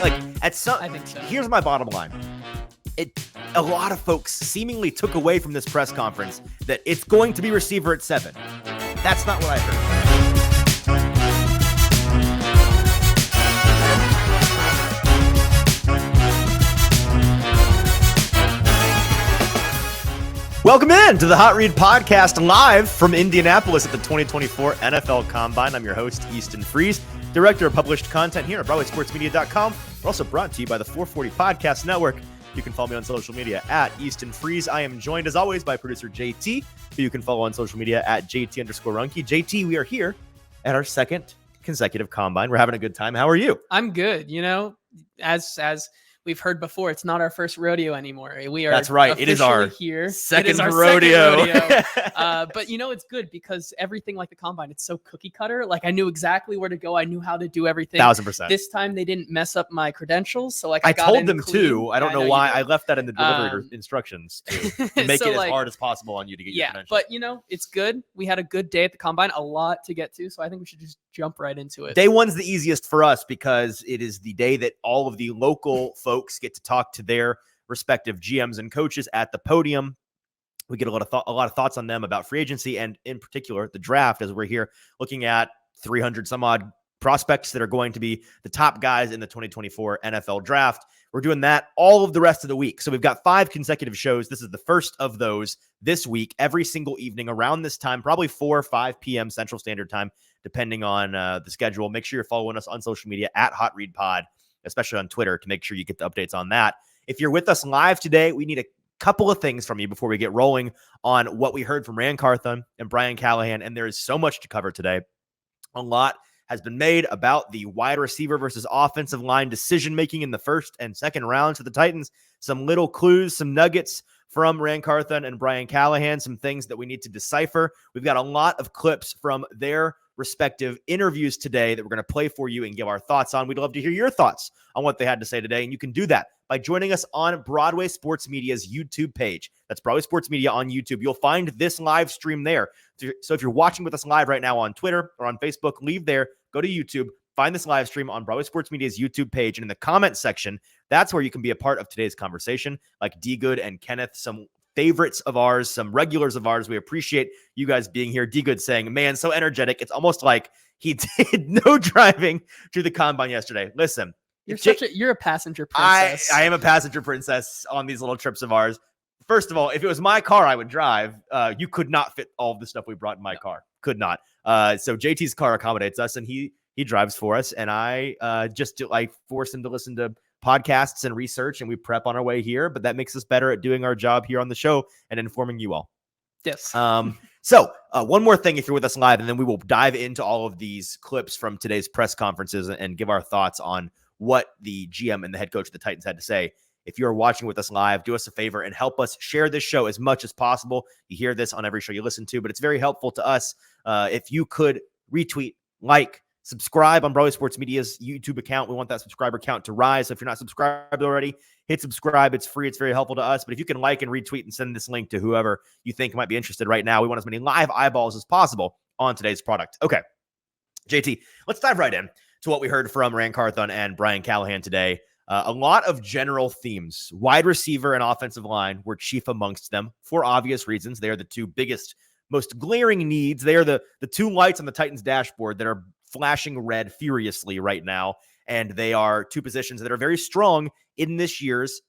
Like at some, I think so. Here's my bottom line. A lot of folks seemingly took away from this press conference that it's going to be receiver at 7. That's not what I heard. Welcome in to the Hot Read Podcast, live from Indianapolis at the 2024 NFL Combine. I'm your host, Easton Freeze, Director of Published Content here at BroadwaySportsMedia.com. We're also brought to you by the 440 Podcast Network. You can follow me on social media at Easton Freeze. I am joined, as always, by producer JT, who you can follow on social media at JT_Ruhnke. JT, we are here at our second consecutive Combine. We're having a good time. How are you? I'm good. You know, as we've heard before, it's not our first rodeo anymore. We are. That's right. It is our here. Second rodeo. But you know, it's good because everything like the Combine, it's so cookie cutter. Like I knew exactly where to go. I knew how to do everything. 1000%. This time they didn't mess up my credentials. So like I got told them clean. too. I don't know why I left that in the delivery instructions to make so it as like, hard as possible on you to get your credentials. But you know, it's good. We had a good day at the Combine, a lot to get to. So I think we should just jump right into it. Day one's the easiest for us because it is the day that all of the local folks get to talk to their respective GMs and coaches at the podium. We get a lot of thoughts on them about free agency and in particular the draft, as we're here looking at 300 some odd prospects that are going to be the top guys in the 2024 NFL draft. We're doing that all of the rest of the week. So we've got 5 consecutive shows. This is the first of those this week, every single evening around this time, probably 4 or 5 p.m. Central Standard Time, depending on the schedule. Make sure you're following us on social media at Hot Read Pod, especially on Twitter, to make sure you get the updates on that. If you're with us live today, we need a couple of things from you before we get rolling on what we heard from Carthon and Brian Callahan, and there is so much to cover today. A lot has been made about the wide receiver versus offensive line decision-making in the first and second rounds for the Titans. Some little clues, some nuggets from Carthon and Brian Callahan, some things that we need to decipher. We've got a lot of clips from their respective interviews today that we're going to play for you and give our thoughts on. We'd love to hear your thoughts on what they had to say today, and you can do that by joining us on Broadway Sports Media's YouTube page. That's Broadway Sports Media on YouTube. You'll find this live stream there. So if you're watching with us live right now on Twitter or on Facebook, leave there, go to YouTube, find this live stream on Broadway Sports Media's YouTube page, and in the comment section, that's where you can be a part of today's conversation, like D. Good and Kenneth, some favorites of ours, some regulars of ours. We appreciate you guys being here. D. Good saying, man, so energetic. It's almost like he did no driving to the Combine yesterday. Listen, you're a passenger princess. I am a passenger princess on these little trips of ours. First of all, if it was my car, I would drive. You could not fit all of the stuff we brought in my car. Could not. So JT's car accommodates us, and he drives for us. And I just force him to listen to podcasts and research, and we prep on our way here. But that makes us better at doing our job here on the show and informing you all. Yes. So one more thing, if you're with us live, and then we will dive into all of these clips from today's press conferences and give our thoughts on what the GM and the head coach of the Titans had to say. If you're watching with us live, do us a favor and help us share this show as much as possible. You hear this on every show you listen to, but it's very helpful to us if you could retweet, like, subscribe on Broadway Sports Media's YouTube account. We want that subscriber count to rise. So if you're not subscribed already, hit subscribe. It's free. It's very helpful to us. But if you can like and retweet and send this link to whoever you think might be interested right now, we want as many live eyeballs as possible on today's product. Okay, JT, let's dive right in to what we heard from Carthon and Brian Callahan today. A lot of general themes. Wide receiver and offensive line were chief amongst them for obvious reasons. They are the two biggest, most glaring needs. They are the two lights on the Titans dashboard that are flashing red furiously right now. And they are two positions that are very strong in this year's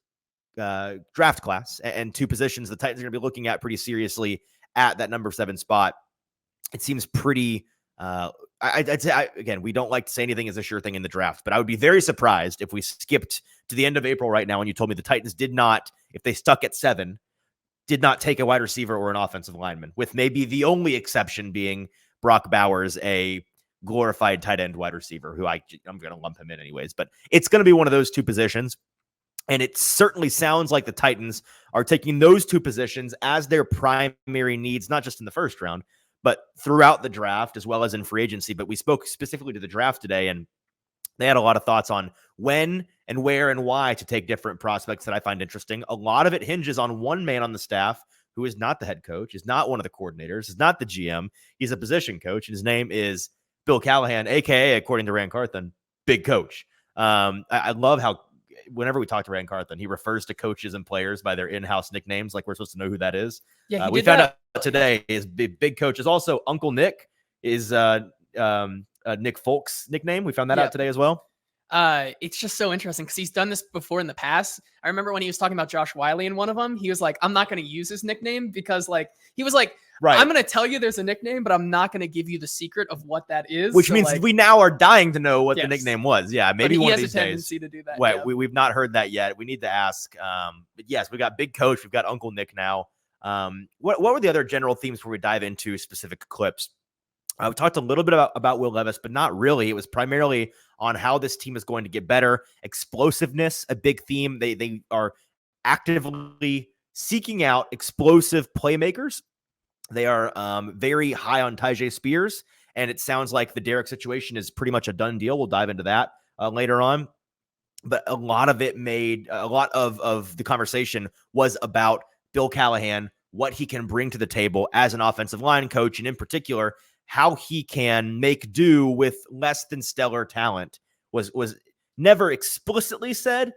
draft class, and two positions the Titans are going to be looking at pretty seriously at that number 7 spot. It seems pretty... I'd say, again, we don't like to say anything is a sure thing in the draft, but I would be very surprised if we skipped to the end of April right now and you told me the Titans did not, if they stuck at 7, did not take a wide receiver or an offensive lineman, with maybe the only exception being Brock Bowers, a glorified tight end wide receiver, who I'm going to lump him in anyways, but it's going to be one of those two positions. And it certainly sounds like the Titans are taking those two positions as their primary needs, not just in the first round, but throughout the draft as well as in free agency. But we spoke specifically to the draft today, and they had a lot of thoughts on when and where and why to take different prospects that I find interesting. A lot of it hinges on one man on the staff who is not the head coach, is not one of the coordinators, is not the GM. He's a position coach, and his name is Bill Callahan, a.k.a., according to Carthon, Big Coach. I love how whenever we talk to Rand Carthon, he refers to coaches and players by their in-house nicknames, like we're supposed to know who that is. Yeah, we found out today his big coach is also Uncle Nick, is Nick Folk's nickname. We found that out today as well. It's just so interesting because he's done this before in the past. I remember when he was talking about Josh Wiley in one of them, he was like, I'm not going to use his nickname because he was like, right, I'm going to tell you there's a nickname, but I'm not going to give you the secret of what that is. Which means we now are dying to know what the nickname was. Yeah, maybe one of these days. He has a tendency to do that. Wait, we've not heard that yet. We need to ask. But yes, we got Big Coach. We've got Uncle Nick now. What were the other general themes before we dive into specific clips? We talked a little bit about Will Levis, but not really. It was primarily on how this team is going to get better. Explosiveness, a big theme. They are actively seeking out explosive playmakers. They are very high on Tyjae Spears, and it sounds like the Derek situation is pretty much a done deal. We'll dive into that later on. But a lot of it a lot of the conversation was about Bill Callahan, what he can bring to the table as an offensive line coach, and in particular, how he can make do with less than stellar talent was never explicitly said,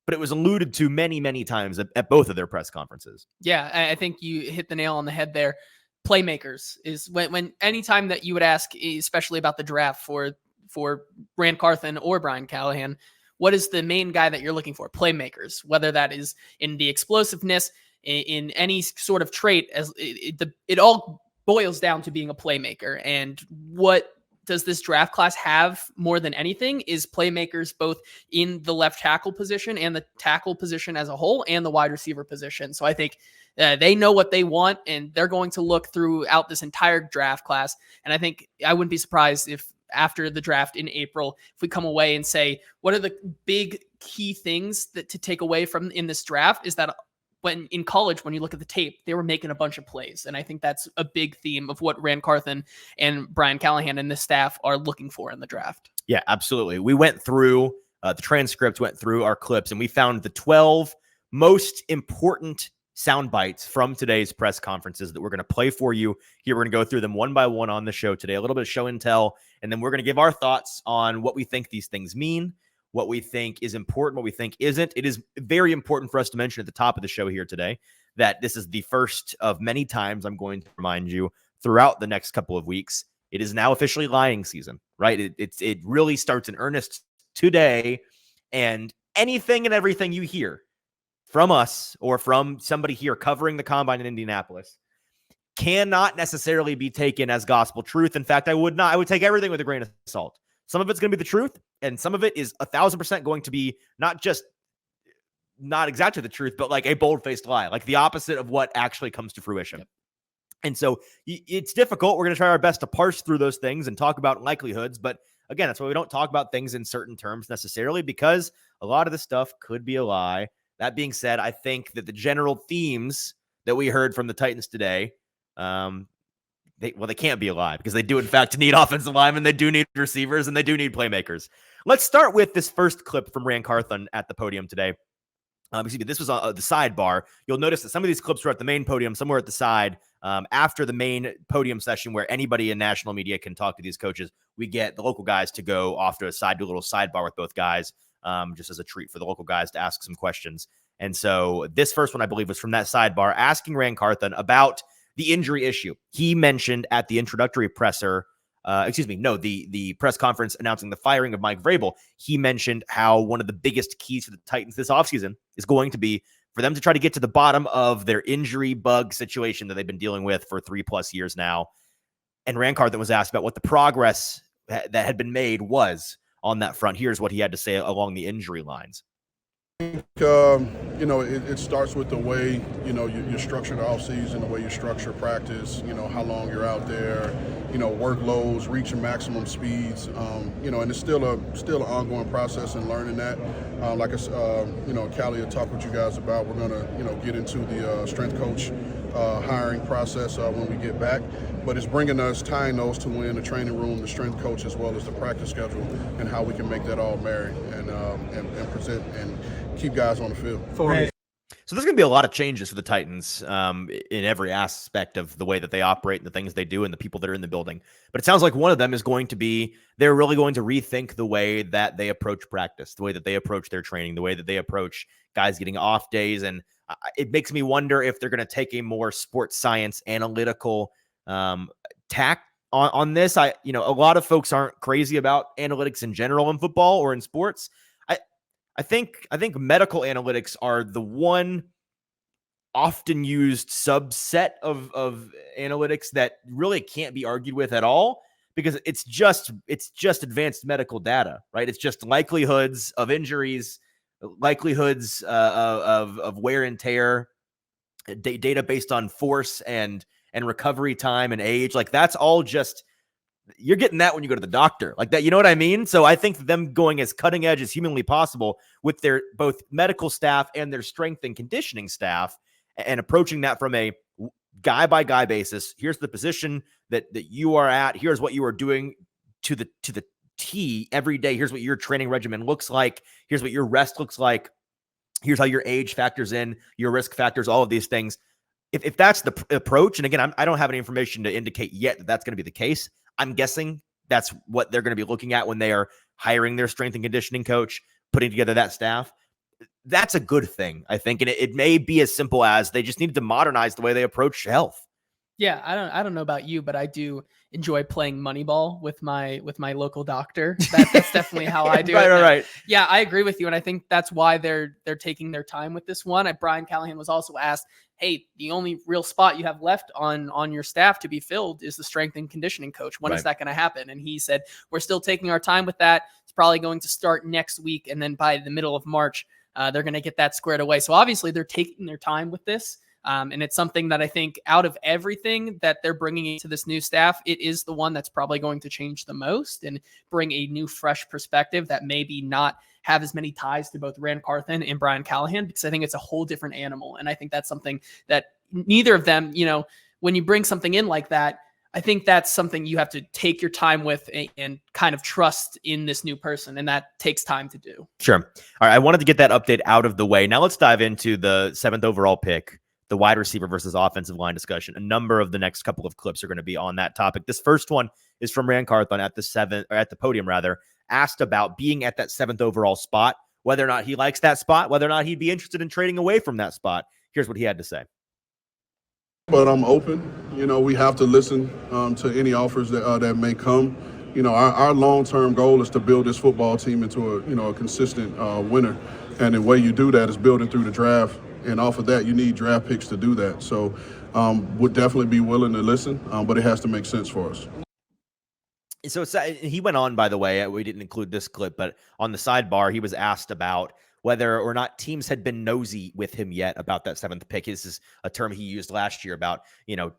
but it was alluded to many, many times at both of their press conferences. Yeah, I think you hit the nail on the head there. Playmakers is when anytime that you would ask, especially about the draft for Rand Carthon or Brian Callahan, what is the main guy that you're looking for? Playmakers, whether that is in the explosiveness, in any sort of trait, as it all boils down to being a playmaker. And what does this draft class have more than anything is playmakers, both in the left tackle position and the tackle position as a whole and the wide receiver position. So I think they know what they want, and they're going to look throughout this entire draft class. And I think I wouldn't be surprised if after the draft in April, if we come away and say, what are the big key things that to take away from in this draft is that when in college, when you look at the tape, they were making a bunch of plays. And I think that's a big theme of what Rand Carthon and Brian Callahan and the staff are looking for in the draft. Yeah, absolutely. We went through the transcript, went through our clips, and we found the 12 most important sound bites from today's press conferences that we're going to play for you here. We're going to go through them one by one on the show today, a little bit of show and tell, and then we're going to give our thoughts on what we think these things mean, what we think is important, what we think isn't. It is very important for us to mention at the top of the show here today that this is the first of many times I'm going to remind you throughout the next couple of weeks. It is now officially lying season, right? It really starts in earnest today, and anything and everything you hear from us or from somebody here covering the combine in Indianapolis cannot necessarily be taken as gospel truth. In fact, I would take everything with a grain of salt. Some of it's going to be the truth, and some of it is 1,000% going to be not exactly the truth, but like a bold-faced lie, like the opposite of what actually comes to fruition. Yep. And so it's difficult. We're going to try our best to parse through those things and talk about likelihoods. But again, that's why we don't talk about things in certain terms necessarily, because a lot of the stuff could be a lie. That being said, I think that the general themes that we heard from the Titans today, they can't be a lie, because they do, in fact, need offensive linemen, they do need receivers, and they do need playmakers. Let's start with this first clip from Rand Carthon at the podium today. This was the sidebar. You'll notice that some of these clips were at the main podium, some were at the side. After the main podium session where anybody in national media can talk to these coaches, we get the local guys to go off to a side, do a little sidebar with both guys, just as a treat for the local guys to ask some questions. And so this first one, I believe, was from that sidebar asking Rand Carthon about the injury issue. He mentioned at the introductory presser, the press conference announcing the firing of Mike Vrabel, he mentioned how one of the biggest keys for the Titans this offseason is going to be for them to try to get to the bottom of their injury bug situation that they've been dealing with for 3+ years now. And Rand Carthon was asked about what the progress that had been made was on that front. Here's what he had to say along the injury lines. It starts with the way, you structure the offseason, the way you structure practice, how long you're out there, workloads, reaching maximum speeds, and it's still an ongoing process and learning that. Callie will talk with you guys about, we're going to, get into the strength coach hiring process when we get back. But it's bringing us, tying those two in, the training room, the strength coach, as well as the practice schedule, and how we can make that all marry and present and keep guys on the field. So there's going to be a lot of changes for the Titans in every aspect of the way that they operate and the things they do and the people that are in the building. But it sounds like one of them is going to be they're really going to rethink the way that they approach practice, the way that they approach their training, the way that they approach guys getting off days. And it makes me wonder if they're going to take a more sports science analytical tack on this. A lot of folks aren't crazy about analytics in general in football or in sports. I think medical analytics are the one often used subset of analytics that really can't be argued with at all because it's just advanced medical data, right? It's just likelihoods of injuries, likelihoods of wear and tear, data based on force and recovery time and age. Like that's all just you're getting that when you go to the doctor like that. You know what I mean? So I think them going as cutting edge as humanly possible with their both medical staff and their strength and conditioning staff and approaching that from a guy by guy basis. Here's the position that you are at. Here's what you are doing to the T every day. Here's what your training regimen looks like. Here's what your rest looks like. Here's how your age factors in, your risk factors, all of these things. If that's the approach, and again, I don't have any information to indicate yet that that's going to be the case. I'm guessing that's what they're going to be looking at when they are hiring their strength and conditioning coach, putting together that staff. That's a good thing, I think. And it may be as simple as they just need to modernize the way they approach health. Yeah, I don't know about you, but I do enjoy playing Moneyball with my local doctor. That's definitely how I do it. Right. Yeah, I agree with you, and I think that's why they're taking their time with this one. Brian Callahan was also asked, "Hey, the only real spot you have left on your staff to be filled is the strength and conditioning coach. When is that going to happen?" And he said, "We're still taking our time with that. It's probably going to start next week, and then by the middle of March, they're going to get that squared away." So obviously, they're taking their time with this. And it's something that I think out of everything that they're bringing into this new staff, it is the one that's probably going to change the most and bring a new, fresh perspective that maybe not have as many ties to both Rand Carthon and Brian Callahan, because I think it's a whole different animal. And I think that's something that neither of them, when you bring something in like that, I think that's something you have to take your time with and kind of trust in this new person. And that takes time to do. Sure. All right. I wanted to get that update out of the way. Now let's dive into the 7th overall pick, the wide receiver versus offensive line discussion. A number of the next couple of clips are going to be on that topic. This first one is from Rand Carthon at the podium, asked about being at that 7th overall spot, whether or not he likes that spot, whether or not he'd be interested in trading away from that spot. Here's what he had to say. But I'm open. We have to listen to any offers that may come. Our long-term goal is to build this football team into a consistent winner. And the way you do that is building through the draft. And off of that, you need draft picks to do that. So would definitely be willing to listen, but it has to make sense for us. So he went on, by the way, we didn't include this clip, but on the sidebar, he was asked about whether or not teams had been nosy with him yet about that 7th pick. This is a term he used last year about,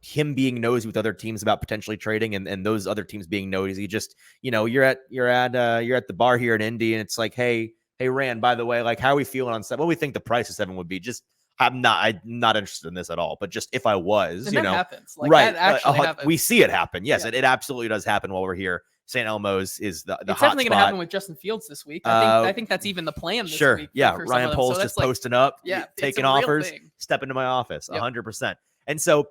him being nosy with other teams about potentially trading and those other teams being nosy. Just, you're at the bar here in Indy and it's like, hey, Rand, by the way, like, how are we feeling on 7? What do we think the price of 7 would be? Just, I'm not interested in this at all. But just if I was, and that happens. Like, right? That actually happens. We see it happen. Yes, it absolutely does happen while we're here. St. Elmo's is the it's hot definitely going to spot. happen with Justin Fields this week. I think that's even the plan this week. Yeah. For Ryan Poles just posting up, taking offers, step into my office, 100%. And so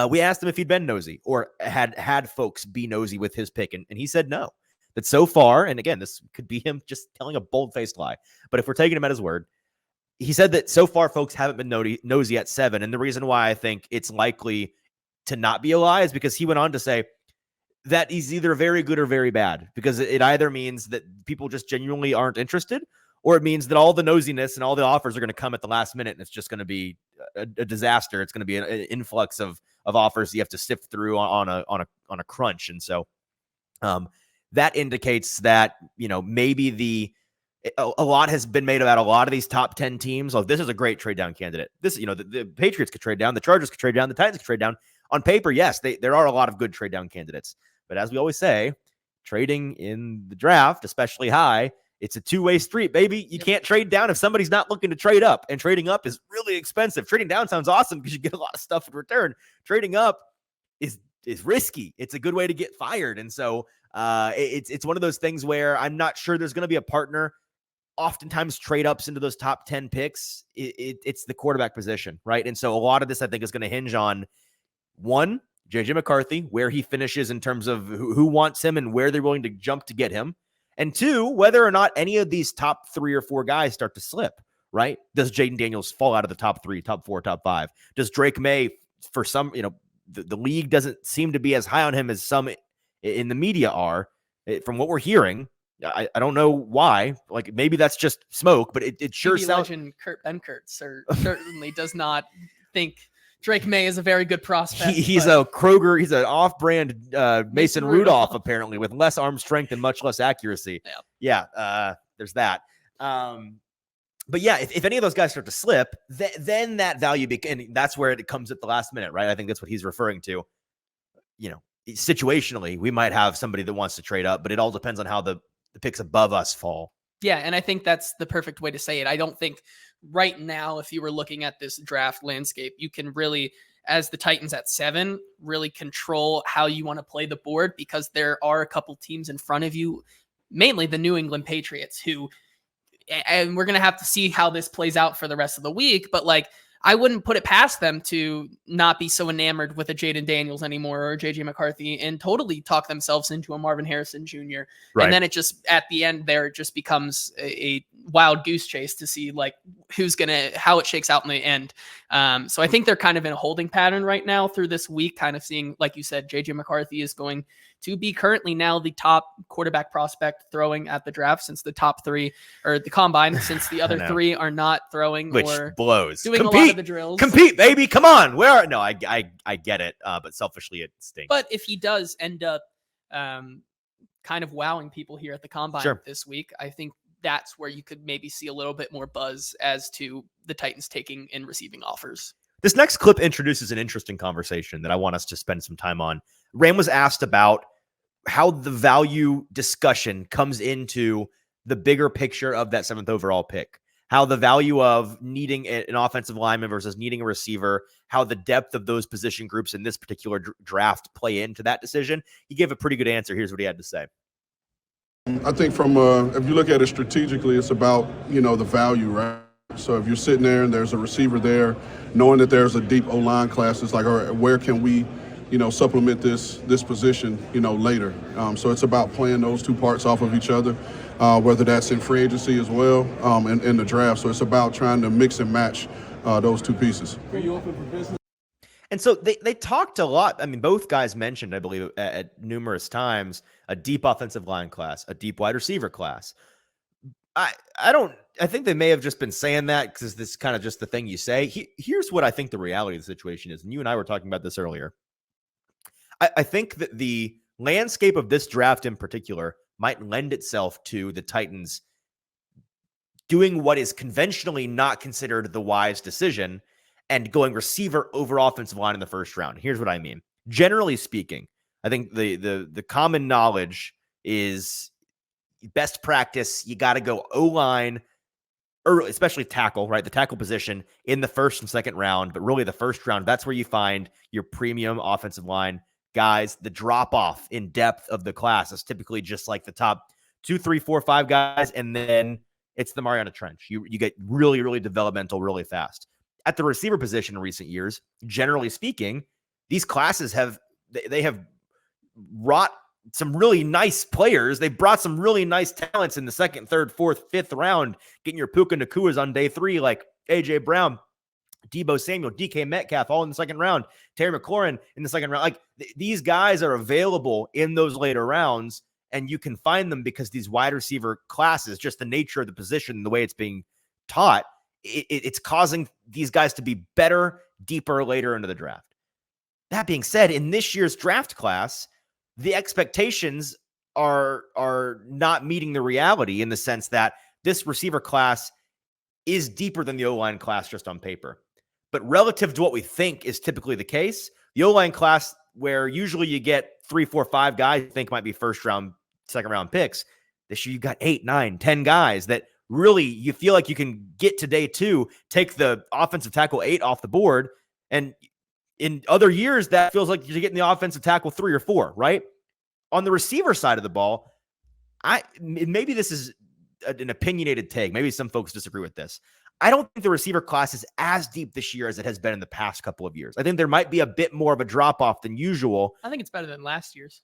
we asked him if he'd been nosy or had folks be nosy with his pick, and he said no. That so far, and again, this could be him just telling a bold-faced lie, but if we're taking him at his word, he said that so far folks haven't been nosy at 7. And the reason why I think it's likely to not be a lie is because he went on to say that he's either very good or very bad, because it either means that people just genuinely aren't interested, or it means that all the nosiness and all the offers are going to come at the last minute and it's just going to be a disaster. It's going to be an influx of offers you have to sift through on a crunch. And so that indicates that, maybe a lot has been made about a lot of these top 10 teams. Oh, this is a great trade down candidate. This, the Patriots could trade down, the Chargers could trade down, the Titans could trade down. On paper, yes, there are a lot of good trade down candidates. But as we always say, trading in the draft, especially high, it's a two-way street, baby. You can't trade down if somebody's not looking to trade up. And trading up is really expensive. Trading down sounds awesome because you get a lot of stuff in return. Trading up is risky. It's a good way to get fired. And so it's one of those things where I'm not sure there's going to be a partner oftentimes trade ups into those top 10 picks, it's the quarterback position, right? And so a lot of this, I think, is going to hinge on, one, JJ McCarthy, where he finishes in terms of who wants him and where they're willing to jump to get him. And two, whether or not any of these top 3 or 4 guys start to slip, right? Does Jaden Daniels fall out of the top 3, top 4, top 5? Does Drake May, for some, the league doesn't seem to be as high on him as some in the media are, from what we're hearing. I don't know why. Like, maybe that's just smoke, but it sure sounds. Legend Kurt Benkert certainly does not think Drake May is a very good prospect. He's a Kroger. He's an off-brand Mason Rudolph, apparently, with less arm strength and much less accuracy. Yeah. There's that. But yeah, if any of those guys start to slip, then that value, and that's where it comes at the last minute, right? I think that's what he's referring to. Situationally, we might have somebody that wants to trade up, but it all depends on how the picks above us fall. Yeah, and I think that's the perfect way to say it. I don't think right now, if you were looking at this draft landscape, you can really, as the Titans at 7, really control how you want to play the board, because there are a couple teams in front of you, mainly the New England Patriots, who, and we're going to have to see how this plays out for the rest of the week, but like, I wouldn't put it past them to not be so enamored with a Jaden Daniels anymore or JJ McCarthy and totally talk themselves into a Marvin Harrison Jr. Right. And then it just, at the end there, it just becomes a wild goose chase to see like how it shakes out in the end. So I think they're kind of in a holding pattern right now through this week, kind of seeing, like you said, JJ McCarthy is going to be currently now the top quarterback prospect throwing at the draft, since the top 3 or the combine, since the other 3 are not throwing, which or blows. Doing a lot of the drills. Compete, baby. Come on. No, I get it. But selfishly it stinks. But if he does end up kind of wowing people here at the combine this week, I think that's where you could maybe see a little bit more buzz as to the Titans taking and receiving offers. This next clip introduces an interesting conversation that I want us to spend some time on. Ram was asked about how the value discussion comes into the bigger picture of that 7th overall pick, how the value of needing an offensive lineman versus needing a receiver, how the depth of those position groups in this particular draft play into that decision. He gave a pretty good answer. Here's what he had to say. I think from if you look at it strategically, it's about, the value, right? So if you're sitting there and there's a receiver there, knowing that there's a deep O-line class, it's like, all right, where can we, supplement this position, later. So it's about playing those 2 parts off of each other, whether that's in free agency as well, and in the draft. So it's about trying to mix and match those 2 pieces. Are you open for business? And so they talked a lot. I mean, both guys mentioned, I believe, at numerous times, a deep offensive line class, a deep wide receiver class. I think they may have just been saying that because this is kind of just the thing you say. Here's what I think the reality of the situation is. And you and I were talking about this earlier. I think that the landscape of this draft in particular might lend itself to the Titans doing what is conventionally not considered the wise decision and going receiver over offensive line in the first round. Here's what I mean. Generally speaking, I think the common knowledge is best practice. You got to go O-line early, especially tackle, right? The tackle position in the 1st and 2nd round, but really the 1st round, that's where you find your premium offensive line guys. The drop off in depth of the class is typically just like the top 2, 3, 4, 5 guys. And then it's the Mariana Trench. You get really, really developmental really fast. At the receiver position in recent years, generally speaking, these classes have brought some really nice players. They brought some really nice talents in the 2nd, 3rd, 4th, 5th round, getting your Puka Nakuas on day 3, like AJ Brown, Deebo Samuel, DK Metcalf, all in the 2nd round, Terry McLaurin in the 2nd round. Like these guys are available in those later rounds, and you can find them because these wide receiver classes, just the nature of the position, the way it's being taught, it's causing these guys to be better, deeper later into the draft. That being said, in this year's draft class, the expectations are not meeting the reality in the sense that this receiver class is deeper than the O-line class just on paper. But relative to what we think is typically the case, the O-line class, where usually you get 3, 4, 5 guys you think might be 1st round, 2nd round picks, this year you've got 8, 9, 10 guys that really you feel like you can get to day 2, take the offensive tackle 8 off the board. And in other years, that feels like you're getting the offensive tackle 3 or 4, right? On the receiver side of the ball, maybe this is an opinionated take. Maybe some folks disagree with this. I don't think the receiver class is as deep this year as it has been in the past couple of years. I think there might be a bit more of a drop off than usual. I think it's better than last year's.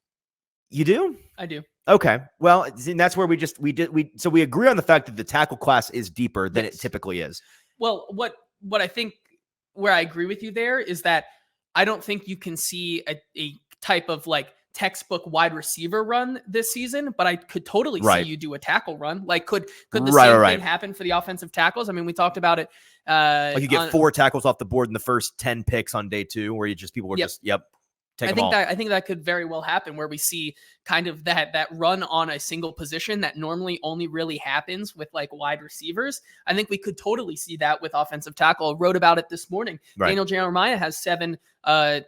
You do? I do. Okay. Well, and that's where we agree on the fact that the tackle class is deeper than it typically is. Well, what I think where I agree with you there is that I don't think you can see a type of like textbook wide receiver run this season, but I could totally see you do a tackle run. Like could the same thing happen for the offensive tackles? I mean, we talked about it. Like you get 4 tackles off the board in the first 10 picks on day 2, where people were I think that could very well happen, where we see kind of that run on a single position that normally only really happens with like wide receivers. I think we could totally see that with offensive tackle. I wrote about it this morning. Right. Daniel Jeremiah has 7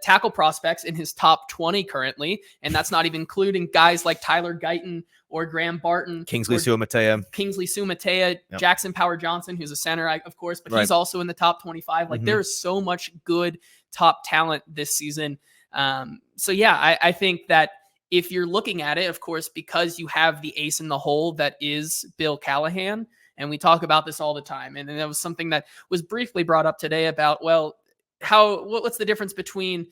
tackle prospects in his top 20 currently, and that's not even including guys like Tyler Guyton or Graham Barton, Kingsley Sumatea, Jackson Power Johnson, who's a center, of course, but he's also in the top 25. Like there is so much good top talent this season. I think that if you're looking at it, of course, because you have the ace in the hole that is Bill Callahan, and we talk about this all the time, and that was something that was briefly brought up today about, well, what's the difference between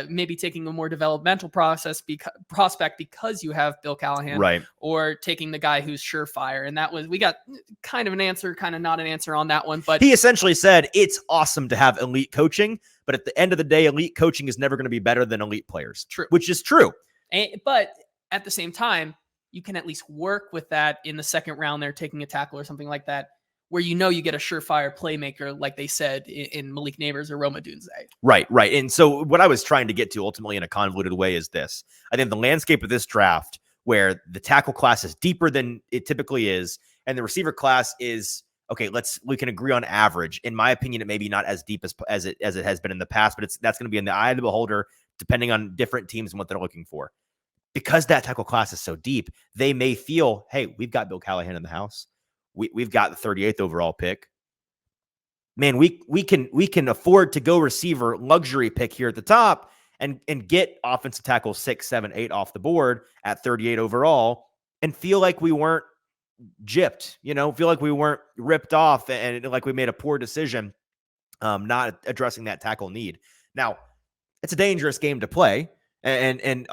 maybe taking a more developmental prospect because you have Bill Callahan, right, or taking the guy who's surefire. And we got kind of an answer, kind of not an answer on that one. But he essentially said it's awesome to have elite coaching, but at the end of the day, elite coaching is never going to be better than elite players. True. Which is true. But at the same time, you can at least work with that in the second round there, taking a tackle or something like that, where you get a surefire playmaker, like they said in Malik Neighbors or Roma Dunze. Right. And so what I was trying to get to ultimately in a convoluted way is this. I think the landscape of this draft, where the tackle class is deeper than it typically is, and the receiver class is, okay, we can agree on average. In my opinion, it may be not as deep as it has been in the past, but that's going to be in the eye of the beholder, depending on different teams and what they're looking for. Because that tackle class is so deep, they may feel, hey, we've got Bill Callahan in the house. We've got the 38th overall pick. Man, we can afford to go receiver luxury pick here at the top and get offensive tackle 6, 7, 8 off the board at 38 overall and feel like we weren't gypped, feel like we weren't ripped off and like we made a poor decision not addressing that tackle need. Now, it's a dangerous game to play. And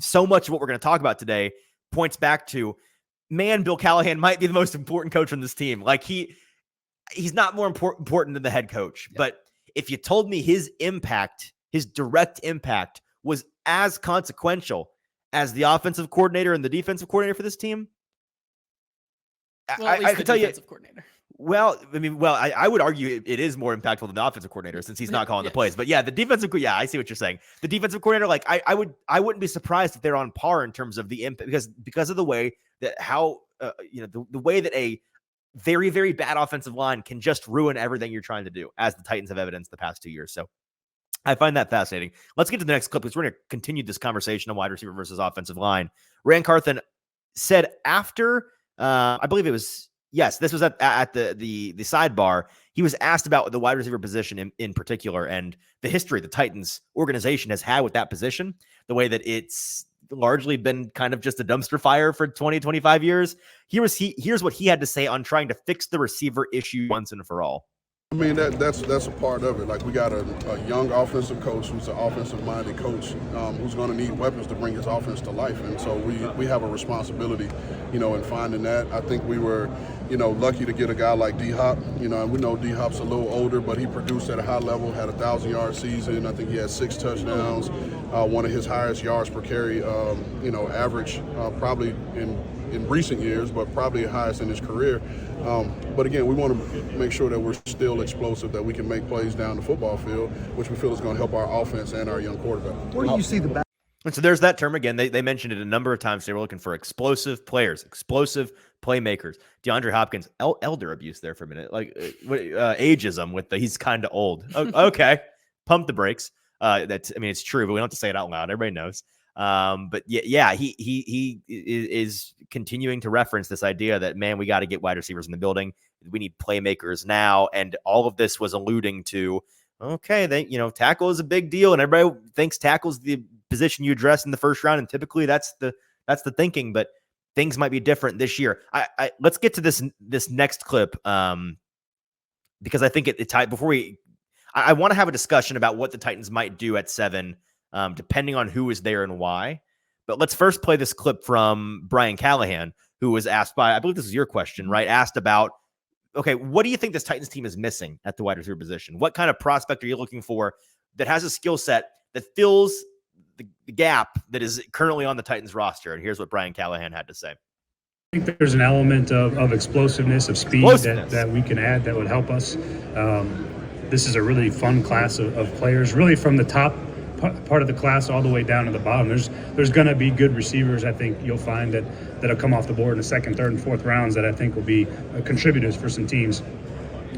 so much of what we're going to talk about today points back to, man, Bill Callahan might be the most important coach on this team. Like he's not more important than the head coach. Yeah. But if you told me his direct impact was as consequential as the offensive coordinator and the defensive coordinator for this team, well, I could tell you. Coordinator. Well, I would argue it is more impactful than the offensive coordinator since he's not calling the plays. But yeah, the defensive, I see what you're saying. The defensive coordinator, like I wouldn't be surprised if they're on par in terms of the impact because of the way that the way that a very, very bad offensive line can just ruin everything you're trying to do, as the Titans have evidenced the past 2 years. So I find that fascinating. Let's get to the next clip because we're going to continue this conversation on wide receiver versus offensive line. Rand Carthon said after, I believe it was. Yes, this was at the sidebar. He was asked about the wide receiver position in particular and the history the Titans organization has had with that position, the way that it's largely been kind of just a dumpster fire for 20, 25 years. Here's what he had to say on trying to fix the receiver issue once and for all. I mean, that's a part of it. Like, we got a young offensive coach who's an offensive-minded coach who's going to need weapons to bring his offense to life. And so we have a responsibility, in finding that. I think we were, lucky to get a guy like D-Hop. And we know D-Hop's a little older, but he produced at a high level, had a 1,000-yard season. I think he had 6 touchdowns, one of his highest yards per carry, average probably in recent years, but probably the highest in his career. But again, we want to make sure that we're still explosive, that we can make plays down the football field, which we feel is going to help our offense and our young quarterback. Where do you see the back? And so there's that term again. They mentioned it a number of times. They were looking for explosive players, explosive playmakers. DeAndre Hopkins, elder abuse there for a minute, like ageism with he's kind of old. Okay, pump the brakes. It's true, but we don't have to say it out loud. Everybody knows. But yeah, he is continuing to reference this idea that, man, we got to get wide receivers in the building. We need playmakers now. And all of this was alluding to, okay, tackle is a big deal and everybody thinks tackle is the position you address in the first round. And typically that's the thinking, but things might be different this year. Let's get to this next clip because I think it tied before I want to have a discussion about what the Titans might do at 7, depending on who is there and why. But let's first play this clip from Brian Callahan, who was asked by, I believe this is your question, right? Asked about, okay, what do you think this Titans team is missing at the wide receiver position? What kind of prospect are you looking for that has a skill set that fills the gap that is currently on the Titans roster? And here's what Brian Callahan had to say. I think there's an element of explosiveness, of speed that we can add that would help us. This is a really fun class of players, really from the top part of the class all the way down to the bottom. There's going to be good receivers, I think you'll find, that'll come off the board in the 2nd, 3rd, and 4th rounds that I think will be contributors for some teams.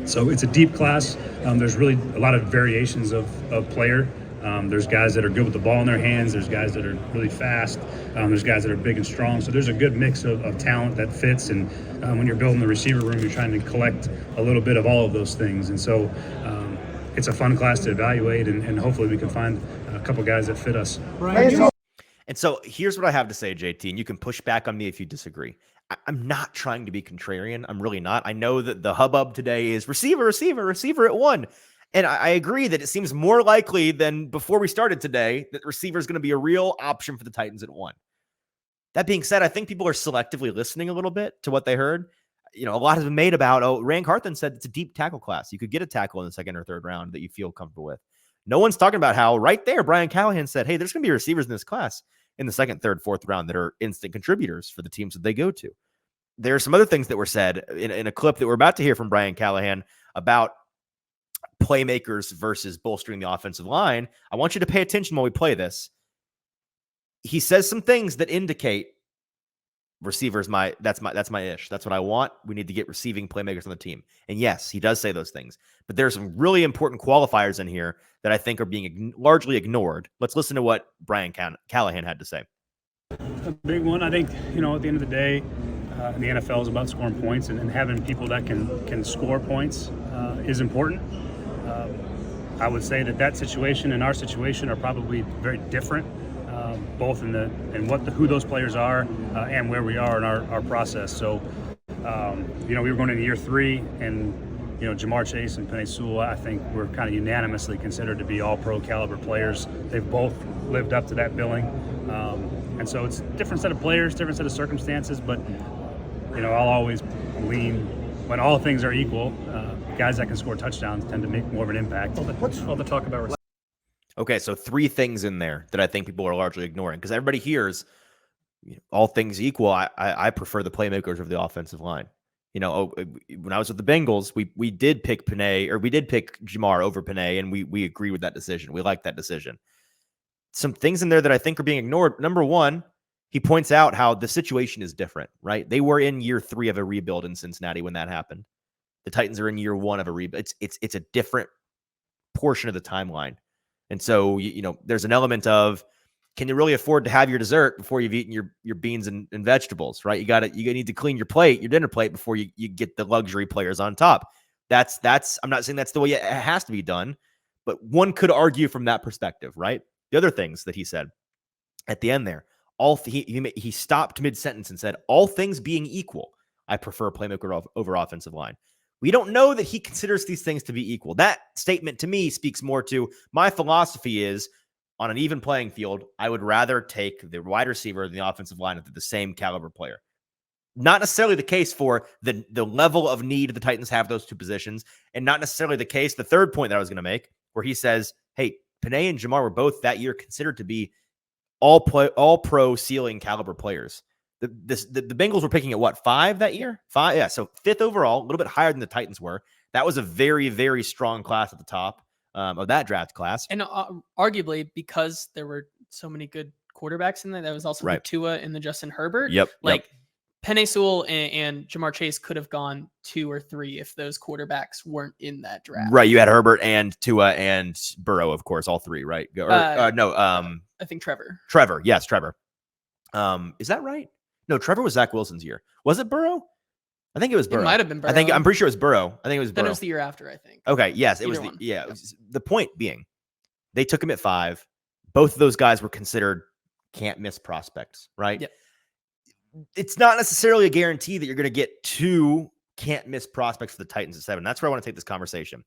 So it's a deep class. There's really a lot of variations of player. There's guys that are good with the ball in their hands. There's guys that are really fast. There's guys that are big and strong. So there's a good mix of talent that fits. And when you're building the receiver room, you're trying to collect a little bit of all of those things. And so it's a fun class to evaluate, and hopefully we can find a couple guys that fit us. And so here's what I have to say, JT, and you can push back on me if you disagree. I'm not trying to be contrarian. I'm really not. I know that the hubbub today is receiver at 1. And I agree that it seems more likely than before we started today that receiver is going to be a real option for the Titans at 1. That being said, I think people are selectively listening a little bit to what they heard. A lot has been made about, Rand Carthon said it's a deep tackle class. You could get a tackle in the 2nd or 3rd round that you feel comfortable with. No one's talking about how right there, Brian Callahan said, hey, there's going to be receivers in this class in the 2nd, 3rd, 4th round that are instant contributors for the teams that they go to. There are some other things that were said in a clip that we're about to hear from Brian Callahan about playmakers versus bolstering the offensive line. I want you to pay attention while we play this. He says some things that indicate receivers, that's my ish. That's what I want. We need to get receiving playmakers on the team. And yes, he does say those things, but there's some really important qualifiers in here that I think are being largely ignored. Let's listen to what Brian Callahan had to say. A big one, I think, at the end of the day, the NFL is about scoring points, and having people that can score points is important. I would say that situation and our situation are probably very different, both in who those players are and where we are in our process. So, we were going into year 3, and Jamar Chase and Penei Sewell, I think, were kind of unanimously considered to be all-pro caliber players. They've both lived up to that billing, and so it's a different set of players, different set of circumstances. But I'll always lean, when all things are equal, guys that can score touchdowns tend to make more of an impact. What's all the talk about? Okay, so 3 things in there that I think people are largely ignoring, because everybody hears all things equal. I prefer the playmakers of the offensive line. When I was with the Bengals, we did pick Penei, or we did pick Jamar over Penei, and we agree with that decision. We like that decision. Some things in there that I think are being ignored. Number 1, he points out how the situation is different, right? They were in year 3 of a rebuild in Cincinnati when that happened. The Titans are in year 1 of a rebuild. It's a different portion of the timeline. And so, there's an element of, can you really afford to have your dessert before you've eaten your beans and vegetables, right? You need to clean your dinner plate before you get the luxury players on top. That's, I'm not saying that's the way it has to be done, but one could argue from that perspective, right? The other things that he said at the end there, he stopped mid-sentence and said, all things being equal, I prefer playmaker over offensive line. We don't know that he considers these things to be equal. That statement to me speaks more to my philosophy is, on an even playing field, I would rather take the wide receiver than the offensive line if they're the same caliber player. Not necessarily the case for the level of need the Titans have those 2 positions, and not necessarily the case, the third point that I was going to make, where he says, hey, Penei and Jamar were both that year considered to be all pro ceiling caliber players. The Bengals were picking at what, 5 that year? 5, yeah. So 5th overall, a little bit higher than the Titans were. That was a very, very strong class at the top of that draft class. And arguably, because there were so many good quarterbacks in there, that was also the Tua and the Justin Herbert. Yep. Penei Sewell and Jamar Chase could have gone 2 or 3 if those quarterbacks weren't in that draft. Right. You had Herbert and Tua and Burrow, of course, all 3, right? I think Trevor. Yes, Trevor. Is that right? No, Trevor was Zach Wilson's year. Was it Burrow? I think it was Burrow. It might have been Burrow. I'm pretty sure it was Burrow. I think it was Burrow. Then it was the year after, I think. Okay, yes, it was. It was the point being, they took him at 5. Both of those guys were considered can't miss prospects, right? Yep. it's not necessarily a guarantee that you're going to get 2 can't miss prospects for the Titans at 7. That's where I want to take this conversation.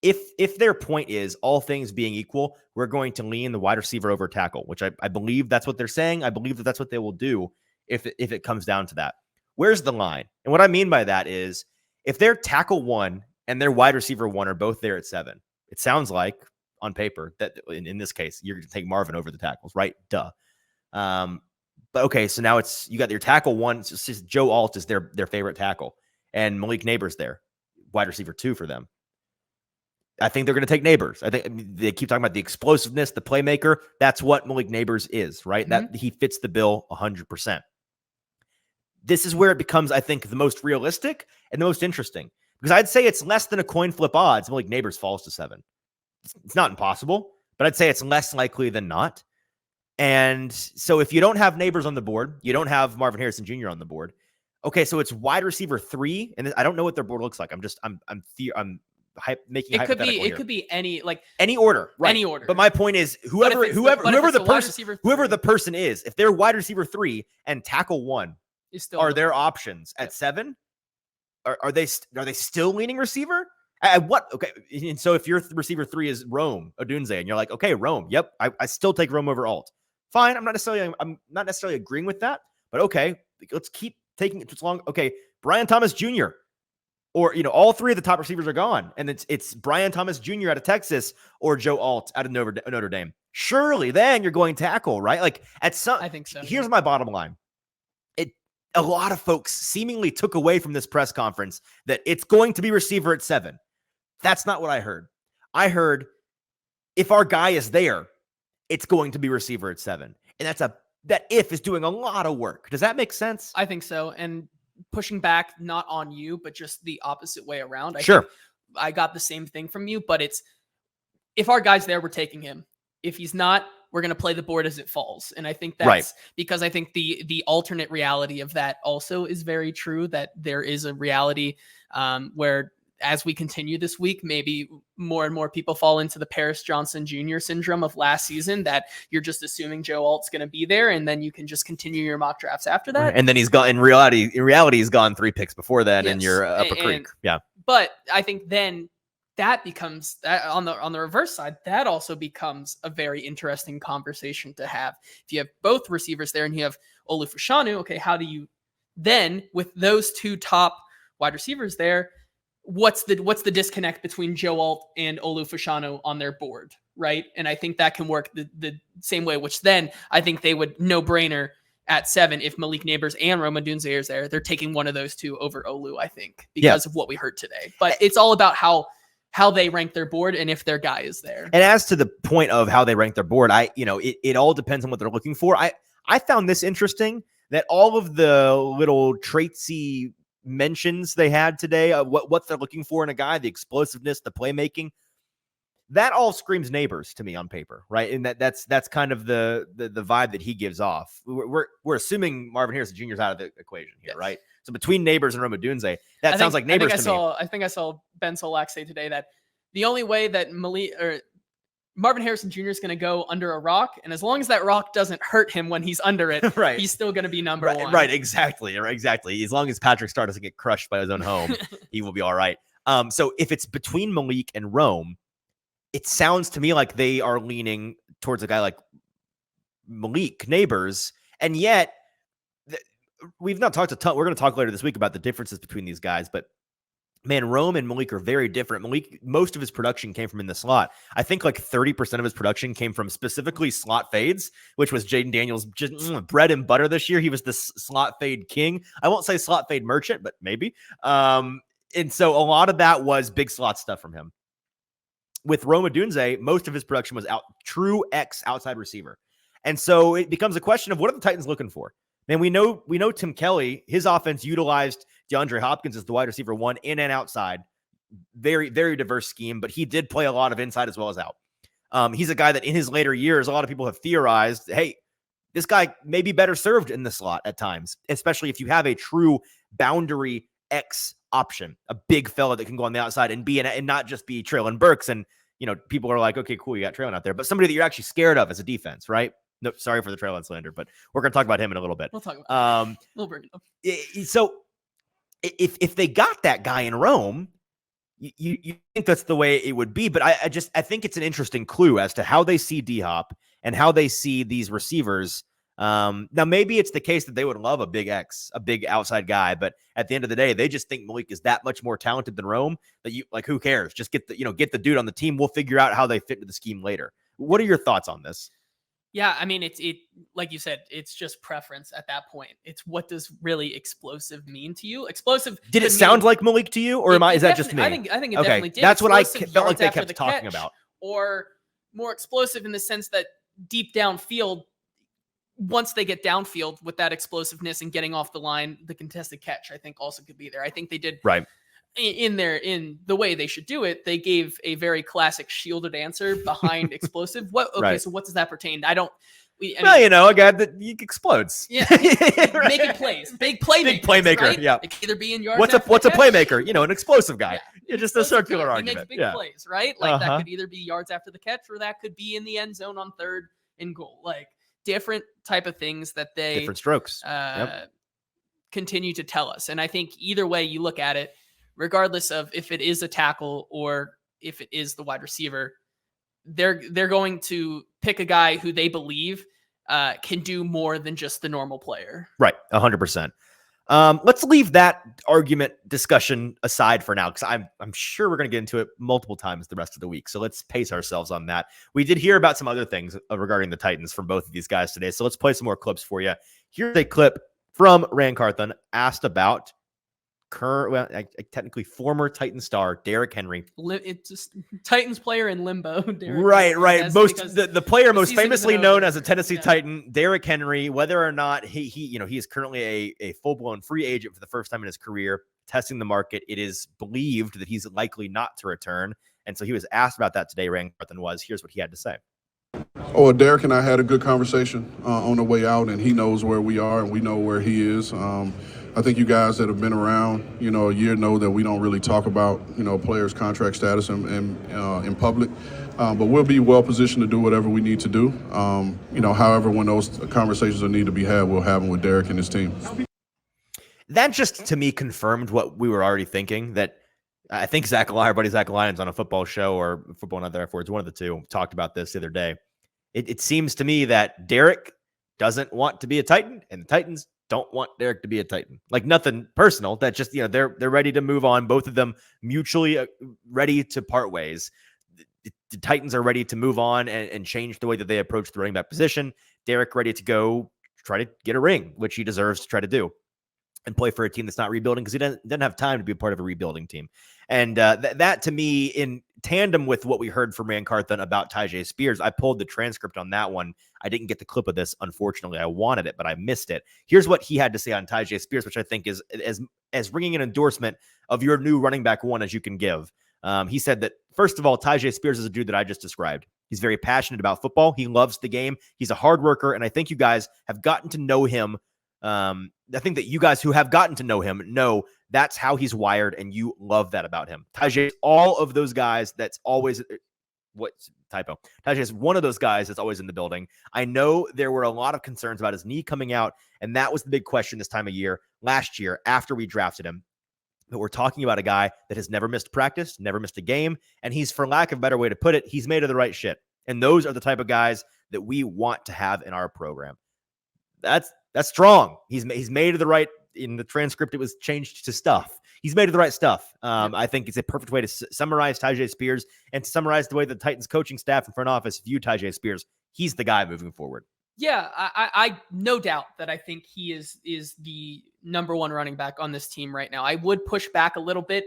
If their point is all things being equal, we're going to lean the wide receiver over tackle, which I believe that's what they're saying. I believe that that's what they will do if it comes down to that. Where's the line? And what I mean by that is if their tackle 1 and their wide receiver 1 are both there at 7, it sounds like on paper that in this case, you're going to take Marvin over the tackles, right? Duh. But okay, so now you got your tackle 1. It's just Joe Alt is their favorite tackle, and Malik Neighbors there, wide receiver 2 for them. I think they're going to take Neighbors. I think they keep talking about the explosiveness, the playmaker. That's what Malik Neighbors is, right? Mm-hmm. That he fits the bill 100%. This is where it becomes, I think, the most realistic and the most interesting, because I'd say it's less than a coin flip odds. Malik Neighbors falls to 7. It's not impossible, but I'd say it's less likely than not. And so if you don't have Neighbors on the board, you don't have Marvin Harrison Jr. on the board. Okay, so it's wide receiver 3, and I don't know what their board looks like. I'm making it could be any order, right? Any order. But my point is, whoever the person is, if they're wide receiver 3 and tackle 1 is still are their options at 7, are they still leaning receiver? At what? Okay, and so if your receiver 3 is Rome Odunze, and you're like, okay, Rome, yep, I still take Rome over Alt. Fine, I'm not necessarily agreeing with that, but okay, let's keep taking it too long. Okay, Brian Thomas Jr. Or, all 3 of the top receivers are gone. And it's Brian Thomas Jr. out of Texas or Joe Alt out of Notre Dame. Surely then you're going tackle, right? Like I think so. Here's my bottom line. A lot of folks seemingly took away from this press conference that it's going to be receiver at 7. That's not what I heard. I heard if our guy is there, it's going to be receiver at 7. And that if is doing a lot of work. Does that make sense? I think so. And pushing back, not on you, but just the opposite way around. Sure. I got the same thing from you, but it's if our guy's there, we're taking him. If he's not, we're going to play the board as it falls. And I think that's right. Because I think the alternate reality of that also is very true, that there is a reality where as we continue this week, maybe more and more people fall into the Paris Johnson Jr. syndrome of last season, that you're just assuming Joe Alt's going to be there, and then you can just continue your mock drafts after that. Right. And then he's gone. In reality, he's gone 3 picks before that, and you're up a creek. Yeah. But I think then that becomes on the reverse side. That also becomes a very interesting conversation to have. If you have both receivers there, and you have Olu Fashanu, okay, how do you then, with those 2 top wide receivers there, what's the disconnect between Joe Alt and Olu Fashanu on their board, right? And I think that can work the same way, which then I think they would no-brainer at 7 if Malik Neighbors and Rome Odunze is there. They're taking one of those 2 over Olu, I think, because of what we heard today. But it's all about how they rank their board and if their guy is there. And as to the point of how they rank their board, it all depends on what they're looking for. I found this interesting, that all of the little traitsy mentions they had today of what they're looking for in a guy, the explosiveness, the playmaking, that all screams Neighbors to me on paper, right? And that's kind of the vibe that he gives off. We're assuming Marvin Harrison Jr. is out of the equation here, right? So between Neighbors and Rome Odunze, sounds like Neighbors to me. I think I saw Ben Solak say today that the only way that Marvin Harrison Jr. is going to go under a rock, and as long as that rock doesn't hurt him when he's under it, right, he's still going to be number 1. Right, exactly. As long as Patrick Star doesn't get crushed by his own home, he will be all right. So if it's between Malik and Rome, it sounds to me like they are leaning towards a guy like Malik Neighbors, and yet we've not talked a ton. We're going to talk later this week about the differences between these guys, but man, Rome and Malik are very different. Malik, most of his production came from in the slot. I think like 30% of his production came from specifically slot fades, which was Jaden Daniels' just bread and butter this year. He was the slot fade king. I won't say slot fade merchant, but maybe. And so a lot of that was big slot stuff from him. With Rome Odunze, most of his production was true X outside receiver. And so it becomes a question of what are the Titans looking for? Man, we know Tim Kelly, his offense utilized DeAndre Hopkins as the wide receiver 1 in and outside. Very, very diverse scheme, but he did play a lot of inside as well as out. He's a guy that in his later years, a lot of people have theorized, hey, this guy may be better served in the slot at times, especially if you have a true boundary X option, a big fella that can go on the outside and not just be Traylon Burks. And, people are like, okay, cool, you got Traylon out there, but somebody that you're actually scared of as a defense, right? No, sorry for the Traylon slander, but we're going to talk about him in a little bit. We'll talk about it. We'll bring it up. So if they got that guy in Rome, you think that's the way it would be. But I think it's an interesting clue as to how they see D-Hop and how they see these receivers. Now, maybe it's the case that they would love a big outside guy, but at the end of the day, they just think Malik is that much more talented than Rome that who cares? Just get the dude on the team. We'll figure out how they fit into the scheme later. What are your thoughts on this? Yeah, I mean, it like you said, it's just preference at that point. It's what does really explosive mean to you? Explosive. Did it sound like Malik to you, or is that just me? I think it definitely did. That's what I felt like they kept talking about. Or more explosive in the sense that deep downfield, once they get downfield with that explosiveness and getting off the line, the contested catch, I think also could be there. I think they did right. In the way they should do it, they gave a very classic shielded answer behind explosive. So what does that pertain? A guy that explodes. Yeah, making plays, big playmaker, right? Yeah, it could either be in yards. What's a playmaker? An explosive guy. Yeah, just a circular argument. He makes big plays, right? Like that could either be yards after the catch, or that could be in the end zone on 3rd and goal. Like different type of things that they different strokes continue to tell us. And I think either way you look at it, regardless of if it is a tackle or if it is the wide receiver, they're going to pick a guy who they believe can do more than just the normal player. Right, 100%. Let's leave that argument discussion aside for now, because I'm sure we're going to get into it multiple times the rest of the week. So let's pace ourselves on that. We did hear about some other things regarding the Titans from both of these guys today. So let's play some more clips for you. Here's a clip from Ran Carthon asked about technically former Titan star Derrick Henry. It's just Titans player in limbo. Right. The player most famously known as a Tennessee Titan, Derrick Henry. Whether or not he is currently a full blown free agent for the first time in his career, testing the market. It is believed that he's likely not to return, and so he was asked about that today. Ran Carthon was. Here's what he had to say. Derrick and I had a good conversation on the way out, and he knows where we are, and we know where he is. I think you guys that have been around, a year know that we don't really talk about, players' contract status in public. But we'll be well positioned to do whatever we need to do. However, when those conversations need to be had, we'll have them with Derrick and his team. That just, to me, confirmed what we were already thinking, that I think our buddy Zach Lyons on a football show or Football and Other F Words, one of the two, talked about this the other day. It seems to me that Derrick doesn't want to be a Titan, and the Titans don't want Derrick to be a Titan. Like, nothing personal. That just, they're ready to move on. Both of them mutually ready to part ways. The Titans are ready to move on and change the way that they approach the running back position. Derrick ready to go try to get a ring, which he deserves to try to do, and play for a team that's not rebuilding, because he doesn't have time to be a part of a rebuilding team. And that to me, in tandem with what we heard from Ran Carthon about Tyjae Spears, I pulled the transcript on that one. I didn't get the clip of this, unfortunately. I wanted it, but I missed it. Here's what he had to say on Tyjae Spears, which I think is as ringing an endorsement of your new running back one as you can give. He said that, first of all, Tyjae Spears is a dude that I just described. He's very passionate about football. He loves the game. He's a hard worker, and I think you guys have gotten to know him. I think that you guys who have gotten to know him know that's how he's wired, and you love that about him. Tyjae is all of those guys that's always Tyjae is one of those guys that's always in the building. I know there were a lot of concerns about his knee coming out, and that was the big question this time of year, last year, after we drafted him. But we're talking about a guy that has never missed practice, never missed a game, and he's, for lack of a better way to put it, he's made of the right shit. And those are the type of guys that we want to have in our program. That's strong. He's made of the right. In the transcript, it was changed to stuff. He's made of the right stuff. I think it's a perfect way to summarize Tyjae Spears and to summarize the way the Titans coaching staff and front office view Tyjae Spears. He's the guy moving forward. Yeah, I no doubt that I think he is the number one running back on this team right now. I would push back a little bit,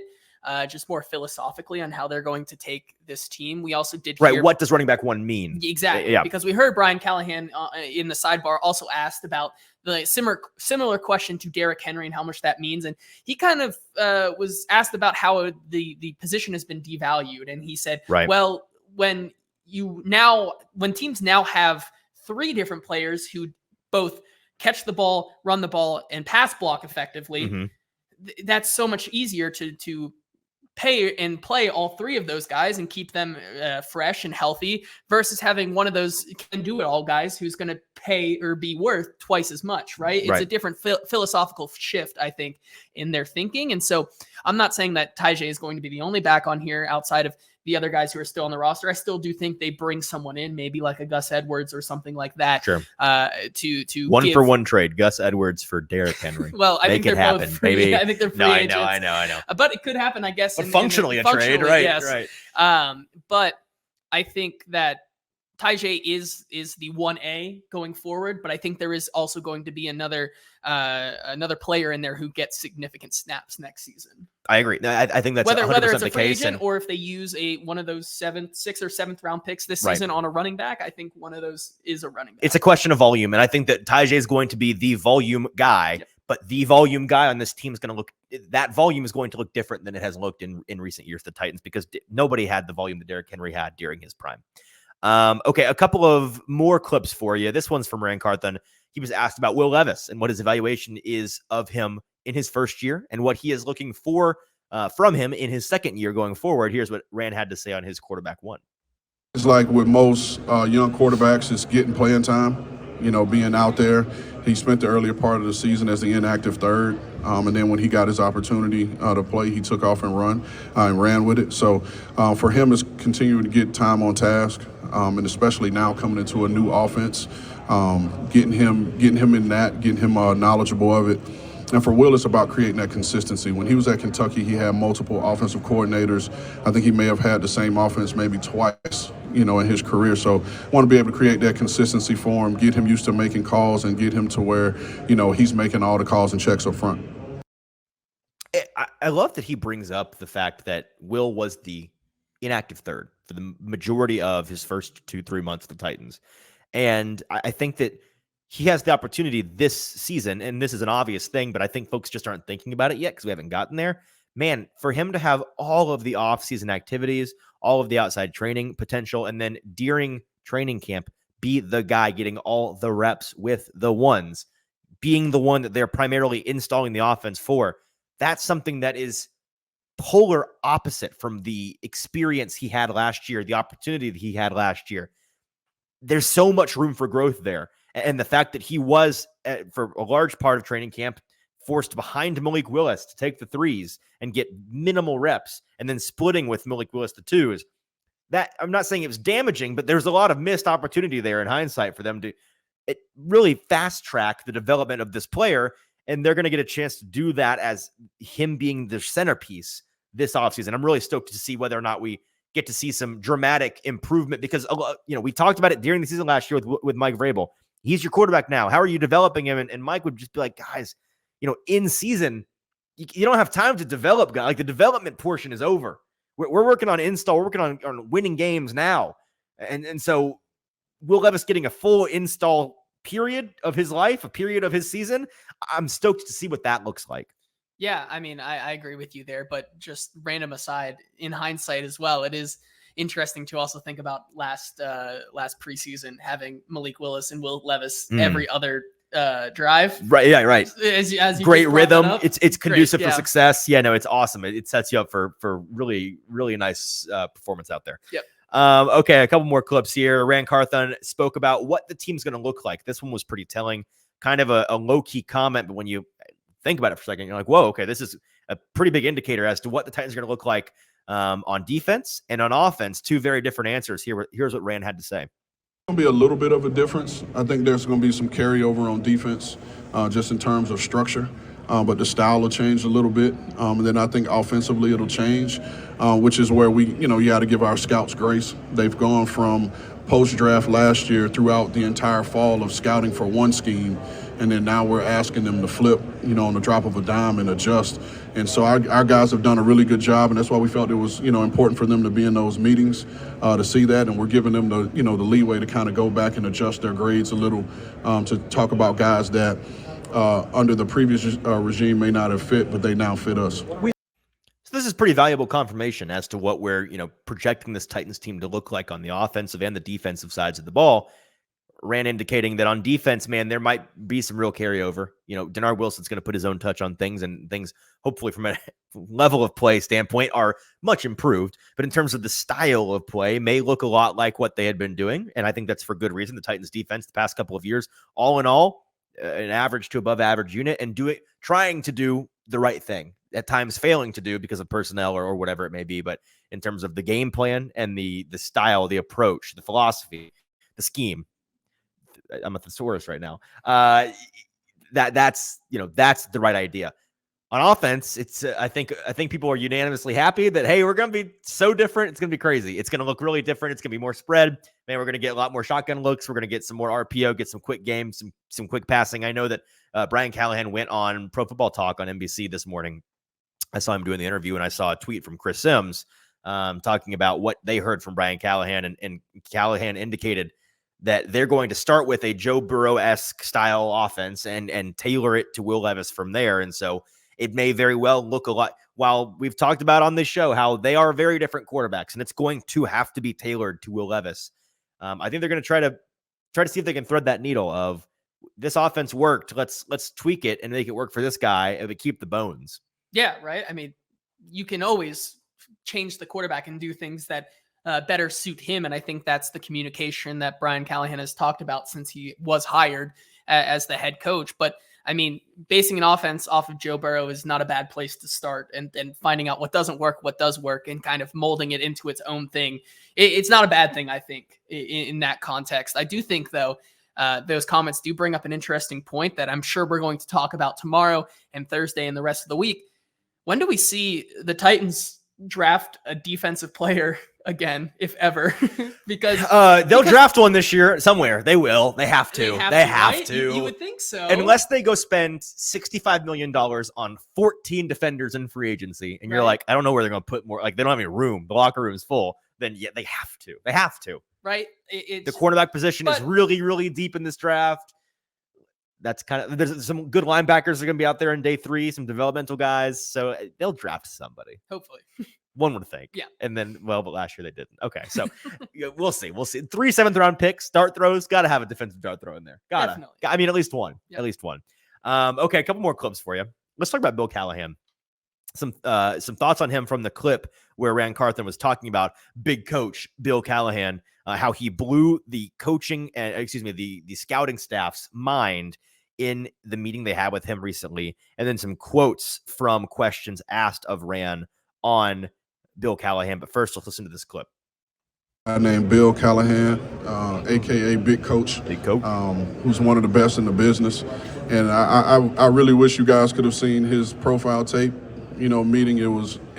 just more philosophically on how they're going to take this team. We also did hear, what does running back one mean? Exactly, yeah. Because we heard Brian Callahan in the sidebar also asked about the similar question to Derrick Henry and how much that means, and he kind of was asked about how the position has been devalued, and he said, right. Well, when teams now have three different players who both catch the ball, run the ball, and pass block effectively, that's so much easier to pay and play all three of those guys and keep them fresh and healthy versus having one of those can do it all guys who's going to pay or be worth twice as much, right? It's a different philosophical shift, I think, in their thinking. And so I'm not saying that Tyjae is going to be the only back on here outside of the other guys who are still on the roster. I still do think they bring someone in, maybe like a Gus Edwards or something like that. Sure. To one for one trade, Gus Edwards for Derrick Henry. Well, I think they're happen, both free. baby. I think they're free agents. I know. But it could happen, I guess. But functionally a trade, right? Yes. Right. But I think that Tyjae is the 1A going forward, but I think there is also going to be another player in there who gets significant snaps next season. I agree. I think that's whether 100% it's a the free case, agent or if they use one of those 6th or 7th round picks this season on a running back. I think one of those is a running back. It's a question of volume, and I think that Tyjae is going to be the volume guy. Yep. But the volume guy on this team is going to that volume is going to look different than it has looked in recent years. The Titans, because nobody had the volume that Derrick Henry had during his prime. Okay, a couple of more clips for you. This one's from Rand Carthon. He was asked about Will Levis and what his evaluation is of him in his first year and what he is looking for from him in his second year going forward. Here's what Rand had to say on his quarterback one. It's like with most young quarterbacks, it's getting playing time, being out there. He spent the earlier part of the season as the inactive third, and then when he got his opportunity to play, he took off and ran with it. So for him, it's continuing to get time on task, and especially now coming into a new offense, getting him in that, getting him knowledgeable of it. And for Will, it's about creating that consistency. When he was at Kentucky, he had multiple offensive coordinators. I think he may have had the same offense maybe twice, in his career. So I want to be able to create that consistency for him, get him used to making calls and get him to where, he's making all the calls and checks up front. I love that he brings up the fact that Will was the inactive third for the majority of his first 2-3 months with the Titans. And I think that he has the opportunity this season, and this is an obvious thing, but I think folks just aren't thinking about it yet because we haven't gotten there. Man, for him to have all of the off-season activities, all of the outside training potential, and then during training camp, be the guy getting all the reps with the ones, being the one that they're primarily installing the offense for, that's something that is polar opposite from the experience he had last year, the opportunity that he had last year. There's so much room for growth there. And the fact that he was, for a large part of training camp, forced behind Malik Willis to take the threes and get minimal reps and then splitting with Malik Willis the twos, that I'm not saying it was damaging, but there's a lot of missed opportunity there in hindsight for them to really fast track the development of this player. And they're going to get a chance to do that as him being the centerpiece this offseason. I'm really stoked to see whether or not we get to see some dramatic improvement because, we talked about it during the season last year with Mike Vrabel. He's your quarterback now. How are you developing him? And Mike would just be like, guys, in season, you don't have time to develop guys. Like the development portion is over. We're working on install. We're working on winning games now. And so Will Levis getting a full install period of his life, a period of his season. I'm stoked to see what that looks like. Yeah, I mean, I agree with you there, but just random aside, in hindsight as well, it is interesting to also think about last preseason having Malik Willis and Will Levis every other drive. Right. Yeah. Right. As you great rhythm. It's conducive great, for success. Yeah. No, it's awesome. It sets you up for really, really nice performance out there. Yep. Okay. A couple more clips here. Rand Carthon spoke about what the team's going to look like. This one was pretty telling, kind of a low key comment, but when you think about it for a second, you're like, whoa, okay, this is a pretty big indicator as to what the Titans are going to look like on defense and on offense. Two very different answers. Here's what Rand had to say. Going to be a little bit of a difference. I think there's going to be some carryover on defense, just in terms of structure, but the style will change a little bit. And then I think offensively it'll change, which is where we, you got to give our scouts grace. They've gone from post-draft last year throughout the entire fall of scouting for one scheme, and then now we're asking them to flip, on the drop of a dime and adjust. And so our guys have done a really good job, and that's why we felt it was, important for them to be in those meetings to see that. And we're giving them the, the leeway to kind of go back and adjust their grades a little, to talk about guys that under the previous regime may not have fit, but they now fit us. So this is pretty valuable confirmation as to what we're, projecting this Titans team to look like on the offensive and the defensive sides of the ball. Rand indicating that on defense, man, there might be some real carryover. Denard Wilson's going to put his own touch on things, and things hopefully from a level of play standpoint are much improved. But in terms of the style of play, may look a lot like what they had been doing. And I think that's for good reason. The Titans defense the past couple of years, all in all, an average to above average unit, and trying to do the right thing, at times failing to do because of personnel or whatever it may be. But in terms of the game plan and the style, the approach, the philosophy, the scheme, I'm a thesaurus right now. That's the right idea. On offense, it's I think people are unanimously happy that, hey, we're going to be so different. It's going to be crazy. It's going to look really different. It's going to be more spread. Man, we're going to get a lot more shotgun looks. We're going to get some more RPO, get some quick games, some quick passing. I know that Brian Callahan went on Pro Football Talk on NBC this morning. I saw him doing the interview, and I saw a tweet from Chris Sims talking about what they heard from Brian Callahan, and Callahan indicated that they're going to start with a Joe Burrow-esque style offense and tailor it to Will Levis from there. And so it may very well look a lot, while we've talked about on this show how they are very different quarterbacks, and it's going to have to be tailored to Will Levis. I think they're going to try to see if they can thread that needle of, this offense worked. Let's tweak it and make it work for this guy, but keep the bones. Yeah, right. I mean, you can always change the quarterback and do things that better suit him. And I think that's the communication that Brian Callahan has talked about since he was hired as the head coach. But I mean, basing an offense off of Joe Burrow is not a bad place to start, and finding out what doesn't work, what does work, and kind of molding it into its own thing. It's not a bad thing, I think, in that context. I do think, though, those comments do bring up an interesting point that I'm sure we're going to talk about tomorrow and Thursday and the rest of the week. When do we see the Titans draft a defensive player again, if ever? because they'll draft one this year somewhere. They will. They have to. They have right? to. You would think so. Unless they go spend $65 million on 14 defenders in free agency, and you're like, I don't know where they're going to put more. Like, they don't have any room. The locker room is full. Then yeah, they have to. They have to. Right. The cornerback position is really, really deep in this draft. That's there's some good linebackers are going to be out there in day 3, some developmental guys. So they'll draft somebody. Hopefully. One would think. Yeah. And then, but last year they didn't. Okay. So we'll see. 3 7th-round picks, dart throws. Got to have a defensive dart throw in there. Definitely. I mean, at least one. Yep. At least one. Okay. A couple more clips for you. Let's talk about Bill Callahan. Some thoughts on him from the clip where Rand Carthon was talking about big coach Bill Callahan, how he blew the coaching and the scouting staff's mind in the meeting they had with him recently, and then some quotes from questions asked of Rand on Bill Callahan. But first, let's listen to this clip. I named Bill Callahan, a.k.a. Big Coach, who's one of the best in the business. And I really wish you guys could have seen his profile tape. Meeting. It was a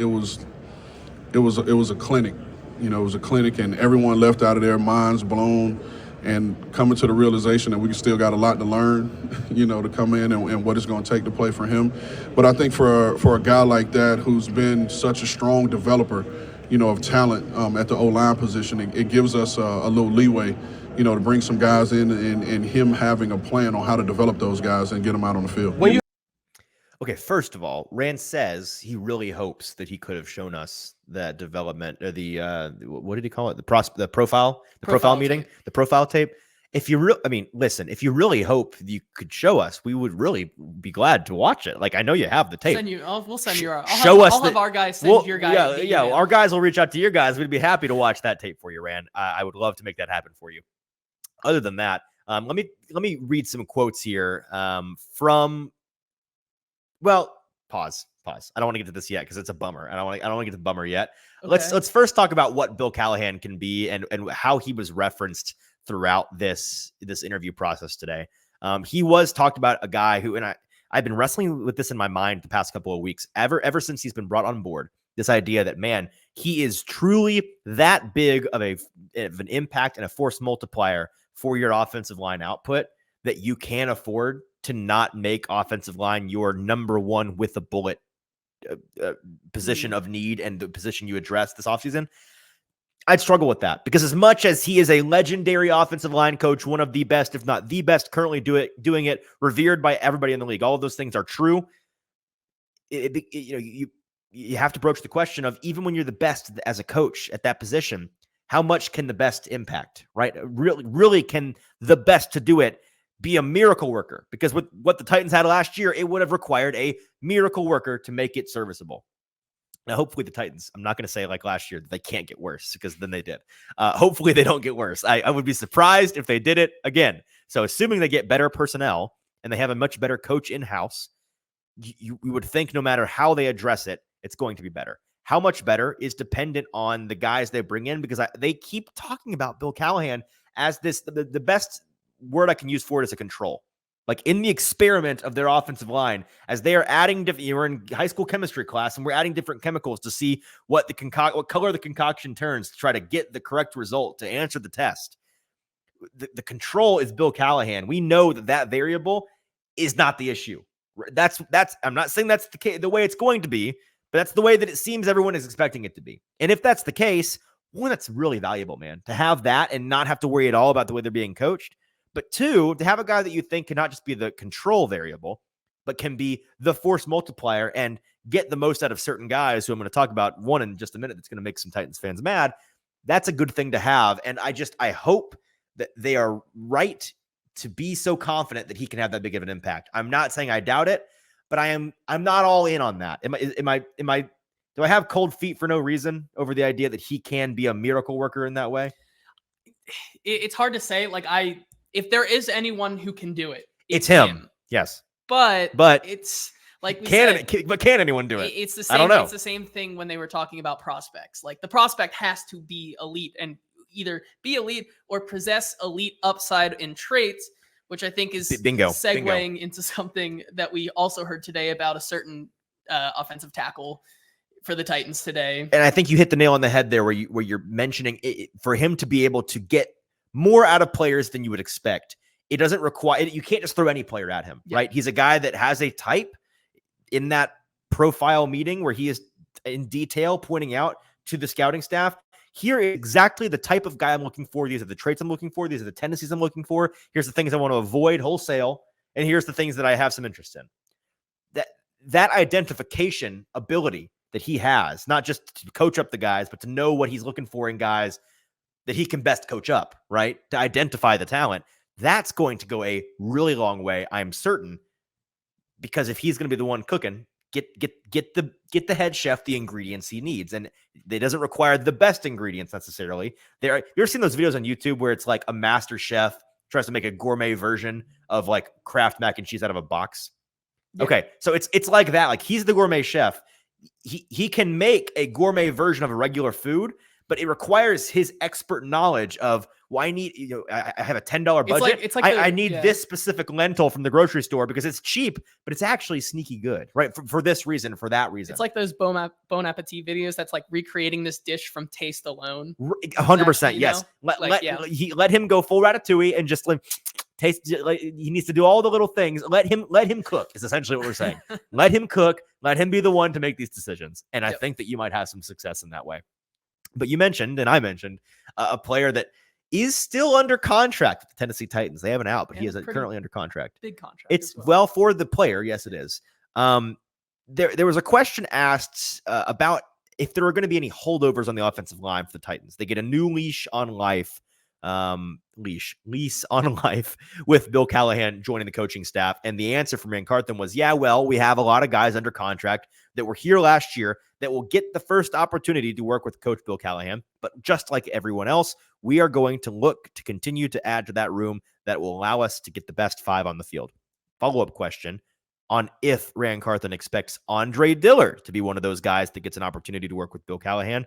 clinic. It was a clinic, and everyone left out of there minds blown, and coming to the realization that we still got a lot to learn, to come in and what it's going to take to play for him. But I think for a guy like that who's been such a strong developer, of talent at the O-line position, it gives us a little leeway, to bring some guys in and him having a plan on how to develop those guys and get them out on the field. Okay, first of all, Rand says he really hopes that he could have shown us that development, or what did he call it? The profile meeting, tape. The profile tape. If you if you really hope you could show us, we would really be glad to watch it. Like, I know you have the tape. We'll send you. I'll have our guys send your guys. Yeah, our guys will reach out to your guys. We'd be happy to watch that tape for you, Rand. I would love to make that happen for you. Other than that, let me read some quotes here from. Well, pause. I don't want to get to this yet because it's a bummer. I don't want to get to the bummer yet. Okay. Let's first talk about what Bill Callahan can be and how he was referenced throughout this interview process today. He was talked about a guy who, and I've been wrestling with this in my mind the past couple of weeks, ever since he's been brought on board. This idea that, man, he is truly that big of an impact and a force multiplier for your offensive line output that you can't afford to not make offensive line your number one with a bullet position of need and the position you address this offseason. I'd struggle with that because as much as he is a legendary offensive line coach, one of the best, if not the best, currently doing it, revered by everybody in the league, all of those things are true. You have to broach the question of, even when you're the best as a coach at that position, how much can the best impact, right? Really can the best to do it be a miracle worker? Because with what the Titans had last year, it would have required a miracle worker to make it serviceable. Now, hopefully the Titans, I'm not going to say like last year that they can't get worse, because then they did. Hopefully they don't get worse. I would be surprised if they did it again. So assuming they get better personnel and they have a much better coach in-house, you would think no matter how they address it, it's going to be better. How much better is dependent on the guys they bring in, because they keep talking about Bill Callahan as the best word I can use for it is a control. Like in the experiment of their offensive line, as they are adding you were in high school chemistry class, and we're adding different chemicals to see what color the concoction turns to try to get the correct result to answer the test. The control is Bill Callahan. We know that variable is not the issue. That's I'm not saying that's the way it's going to be, but that's the way that it seems everyone is expecting it to be. And if that's the case, one, that's really valuable, man, to have that and not have to worry at all about the way they're being coached. But two, to have a guy that you think can not just be the control variable, but can be the force multiplier and get the most out of certain guys, who I'm going to talk about one in just a minute that's going to make some Titans fans mad. That's a good thing to have. And I hope that they are right to be so confident that he can have that big of an impact. I'm not saying I doubt it, but I'm not all in on that. Do I have cold feet for no reason over the idea that he can be a miracle worker in that way? It's hard to say. If there is anyone who can do it, it's him. Yes. But it's like can anyone do it? It's the same. I don't know. It's the same thing when they were talking about prospects. Like the prospect has to be elite and either be elite or possess elite upside and traits, which I think is segueing into something that we also heard today about a certain offensive tackle for the Titans today. And I think you hit the nail on the head there, where you're mentioning it, for him to be able to get more out of players than you would expect. It doesn't require, you can't just throw any player at him, right? He's a guy that has a type in that profile meeting where he is in detail pointing out to the scouting staff, here is exactly the type of guy I'm looking for. These are the traits I'm looking for. These are the tendencies I'm looking for. Here's the things I want to avoid wholesale. And here's the things that I have some interest in. That identification ability that he has, not just to coach up the guys, but to know what he's looking for in guys that he can best coach up, right? To identify the talent. That's going to go a really long way, I'm certain, because if he's going to be the one cooking, get the head chef the ingredients he needs, and it doesn't require the best ingredients necessarily. You ever seen those videos on YouTube where it's like a master chef tries to make a gourmet version of like Kraft mac and cheese out of a box? Yeah. Okay, so it's like that. Like he's the gourmet chef. He can make a gourmet version of a regular food, but it requires his expert knowledge of, well, I need, I have a $10 budget. I need this specific lentil from the grocery store because it's cheap, but it's actually sneaky good, right? For this reason, for that reason. It's like those Bon Appetit videos that's like recreating this dish from taste alone. 100%. Yes. Let him go full ratatouille and just like taste. Like, he needs to do all the little things. Let him cook is essentially what we're saying. Let him cook. Let him be the one to make these decisions. And I think that you might have some success in that way. But you mentioned, and I mentioned, a player that is still under contract with the Tennessee Titans. They have an out, but he is currently under contract. Big contract. It's well for the player. Yes, it is. There was a question asked about if there are going to be any holdovers on the offensive line for the Titans. They get a new leash on life with Bill Callahan joining the coaching staff. And the answer from Carthon was, yeah, well, we have a lot of guys under contract that were here last year that will get the first opportunity to work with Coach Bill Callahan. But just like everyone else, we are going to look to continue to add to that room that will allow us to get the best five on the field. Follow-up question on if Rand Carthon expects Andre Dillard to be one of those guys that gets an opportunity to work with Bill Callahan.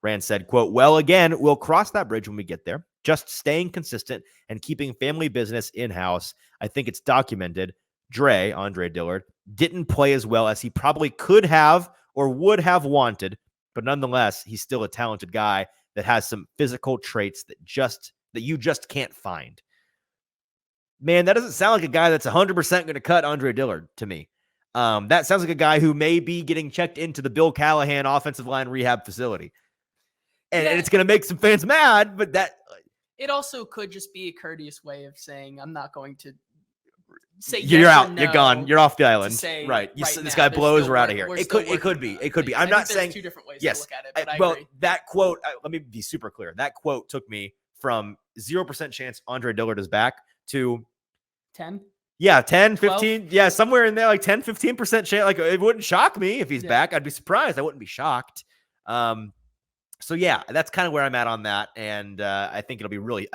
Rand said, quote, well, again, we'll cross that bridge when we get there. Just staying consistent and keeping family business in-house. I think it's documented. Andre Dillard, didn't play as well as he probably could have or would have wanted, but nonetheless, he's still a talented guy that has some physical traits that you just can't find. Man, that doesn't sound like a guy that's 100% going to cut Andre Dillard to me. That sounds like a guy who may be getting checked into the Bill Callahan offensive line rehab facility. And it's going to make some fans mad, but that... It also could just be a courteous way of saying, I'm not going to say you're yes out. or no You're gone. You're off the island. say right. right This now, guy there's blows. still We're out of work- here. we're It still could working be. on It could be. I I'm think not there's saying. two different ways Yes. to look at it, but I Well, agree. that quote. Let me be super clear. That quote took me from 0% chance Andre Dillard is back to 10. Yeah, 10, 12? 15. Yeah, somewhere in there, like 10, 15% chance. Like, it wouldn't shock me if he's Yeah. back. I'd be surprised. I wouldn't be shocked. So yeah, that's kind of where I'm at on that. And I think it'll be really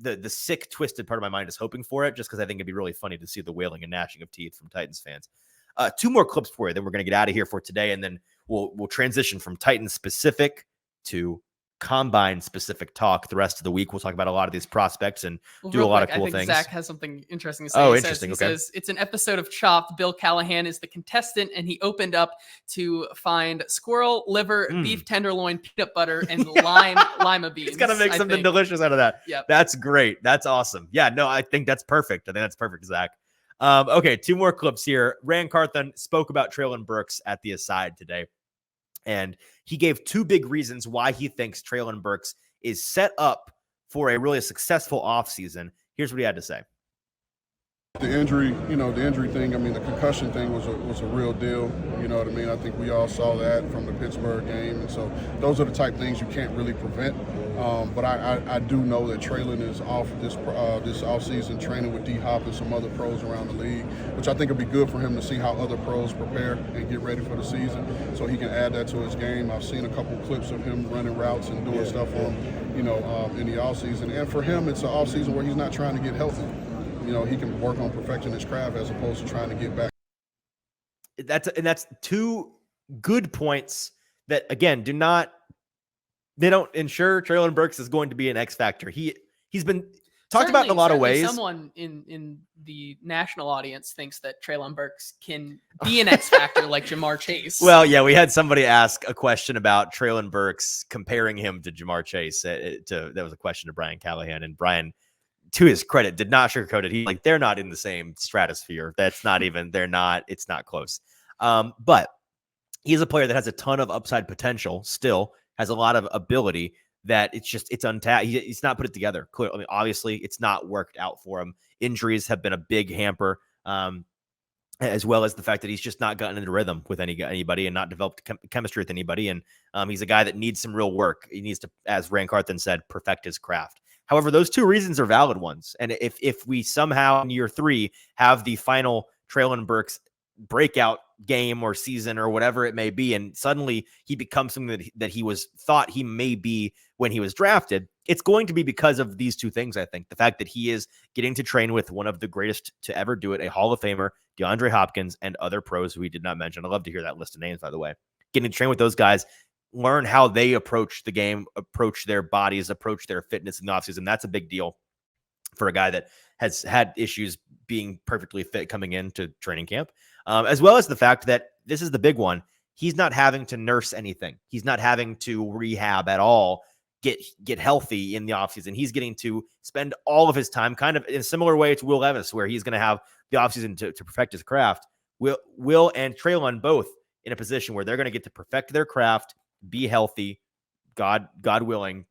the sick, twisted part of my mind is hoping for it, just because I think it'd be really funny to see the wailing and gnashing of teeth from Titans fans. 2 more clips for you, then we're going to get out of here for today, and then we'll transition from Titans specific to combine specific talk the rest of the week. We'll talk about a lot of these prospects and do a lot of cool I think things. Zach has something interesting to say. Oh, He interesting. says it's an episode of Chopped. Bill Callahan is the contestant, and he opened up to find squirrel, liver, beef tenderloin, peanut butter, and lima beans. He's got to make something delicious out of that. Yep. That's great. That's awesome. Yeah, no, I think that's perfect. I think that's perfect, Zach. Okay, 2 more clips here. Rand Carthon spoke about Treylon Burks at the aside today. And he gave 2 big reasons why he thinks Treylon Burks is set up for a really successful offseason. Here's what he had to say. The injury thing, I mean, the concussion thing was a real deal. You know what I mean? I think we all saw that from the Pittsburgh game. And so those are the type of things you can't really prevent. But I do know that Treylon is off this offseason training with D-Hop and some other pros around the league, which I think will be good for him to see how other pros prepare and get ready for the season so he can add that to his game. I've seen a couple clips of him running routes and doing stuff on, in the offseason. And for him, it's an offseason where he's not trying to get healthy. He can work on perfecting his craft as opposed to trying to get back. That's 2 good points that, again, they don't ensure Treylon Burks is going to be an X factor. He's been talked about in a lot of ways. Someone in the national audience thinks that Treylon Burks can be an X factor like Jamar Chase. Well, yeah, we had somebody ask a question about Treylon Burks, comparing him to Jamar Chase. That was a question to Brian Callahan, and Brian, to his credit, did not sugarcoat it. He they're not in the same stratosphere. It's not close. But he's a player that has a ton of upside potential, still has a lot of ability that it's untapped. He's not put it together. Clearly, I mean, obviously it's not worked out for him. Injuries have been a big hamper, as well as the fact that he's just not gotten into rhythm with anybody and not developed chemistry with anybody. And he's a guy that needs some real work. He needs to, as Rand Carthon said, perfect his craft. However, those 2 reasons are valid ones. And if we somehow in year 3 have the final Treylon Burks breakout game or season or whatever it may be, and suddenly he becomes something that he was thought he may be when he was drafted, it's going to be because of these 2 things. I think the fact that he is getting to train with one of the greatest to ever do it, a Hall of Famer, DeAndre Hopkins, and other pros who we did not mention. I love to hear that list of names, by the way. Getting to train with those guys, learn how they approach the game, approach their bodies, approach their fitness in the offseason. That's a big deal for a guy that has had issues being perfectly fit coming into training camp, as well as the fact that this is the big one. He's not having to nurse anything. He's not having to rehab at all, get healthy in the offseason. He's getting to spend all of his time kind of in a similar way to Will Levis, where he's going to have the offseason to perfect his craft. Will and Treylon both in a position where they're going to get to perfect their craft, be healthy, God willing,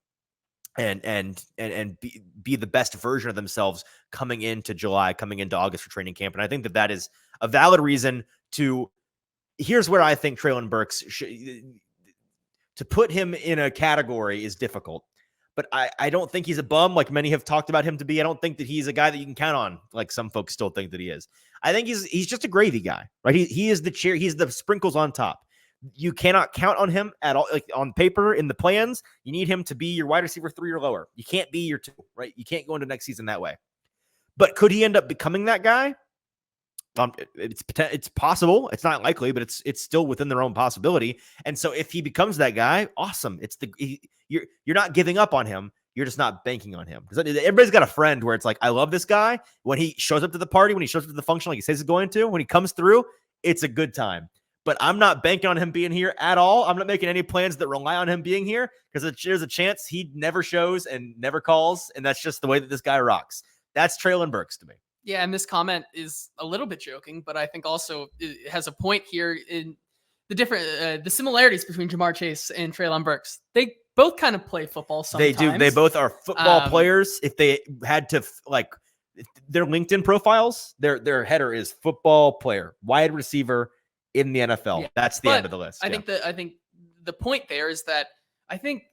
and be the best version of themselves coming into July, coming into August for training camp. And I think that is a valid reason to. Here's where I think Treylon Burks to put him in a category is difficult, but I don't think he's a bum like many have talked about him to be. I don't think that he's a guy that you can count on like some folks still think that he is. I think he's just a gravy guy, right? He is the cheer. He's the sprinkles on top. You cannot count on him at all. Like on paper, in the plans, you need him to be your wide receiver 3 or lower. You can't be your 2, right? You can't go into next season that way. But could he end up becoming that guy? It's possible. It's not likely, but it's still within their own possibility. And so if he becomes that guy, awesome. You're not giving up on him. You're just not banking on him. Because everybody's got a friend where it's like, I love this guy. When he shows up to the party, when he shows up to the function like he says he's going to, when he comes through, it's a good time. But I'm not banking on him being here at all. I'm not making any plans that rely on him being here because there's a chance he never shows and never calls. And that's just the way that this guy rocks. That's Treylon Burks to me. Yeah, and this comment is a little bit joking, but I think also it has a point here in the similarities between Jamar Chase and Treylon Burks. They both kind of play football sometimes. They do. They both are football players. If they had to their LinkedIn profiles, their header is football player, wide receiver in the NFL. Yeah. That's the end of the list. I think the point there is that I think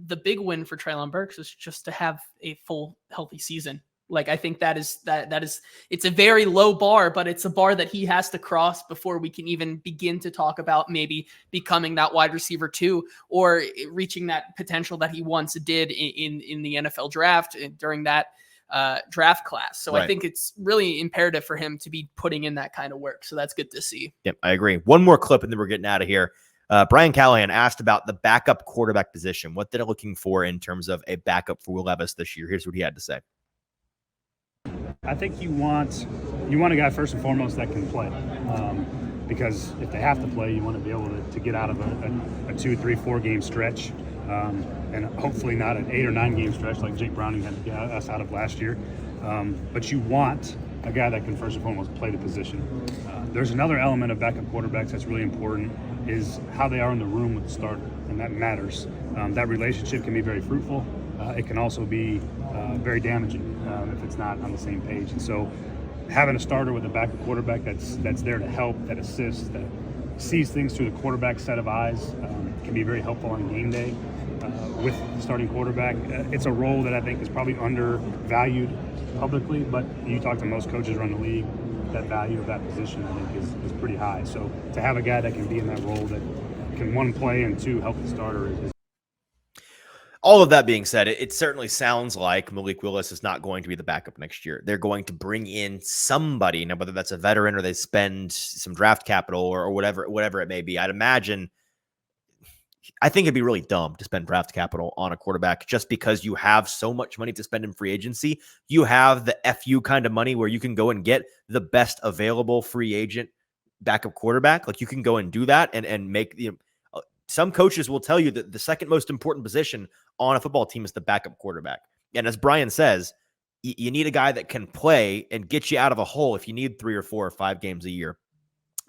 the big win for Treylon Burks is just to have a full healthy season. Like, I think that is it's a very low bar, but it's a bar that he has to cross before we can even begin to talk about maybe becoming that wide receiver 2 or reaching that potential that he once did in the NFL draft during that draft class. So right. I think it's really imperative for him to be putting in that kind of work. So that's good to see. Yep, I agree. One more clip and then we're getting out of here. Brian Callahan asked about the backup quarterback position, what they're looking for in terms of a backup for Will Levis this year. Here's what he had to say. I think you want a guy first and foremost that can play, because if they have to play, you want to be able to get out of a 2, 3, 4 game stretch, and hopefully not an 8 or 9 game stretch like Jake Browning had to get us out of last year. But you want a guy that can first and foremost play the position. There's another element of backup quarterbacks that's really important, is how they are in the room with the starter, and that matters. That relationship can be very fruitful. It can also be very damaging if it's not on the same page. And so having a starter with a backup quarterback that's there to help, that assists, that sees things through the quarterback's set of eyes can be very helpful on game day with the starting quarterback. It's a role that I think is probably undervalued publicly, but you talk to most coaches around the league, that value of that position I think is pretty high. So to have a guy that can be in that role, that can, 1, play, and 2, help the starter is. All of that being said, it certainly sounds like Malik Willis is not going to be the backup next year. They're going to bring in somebody, now whether that's a veteran or they spend some draft capital or whatever it may be. I think it'd be really dumb to spend draft capital on a quarterback just because you have so much money to spend in free agency. You have the FU kind of money where you can go and get the best available free agent backup quarterback. Like, you can go and do that and make some coaches will tell you that the second most important position on a football team is the backup quarterback. And as Brian says, you need a guy that can play and get you out of a hole if you need 3 or 4 or 5 games a year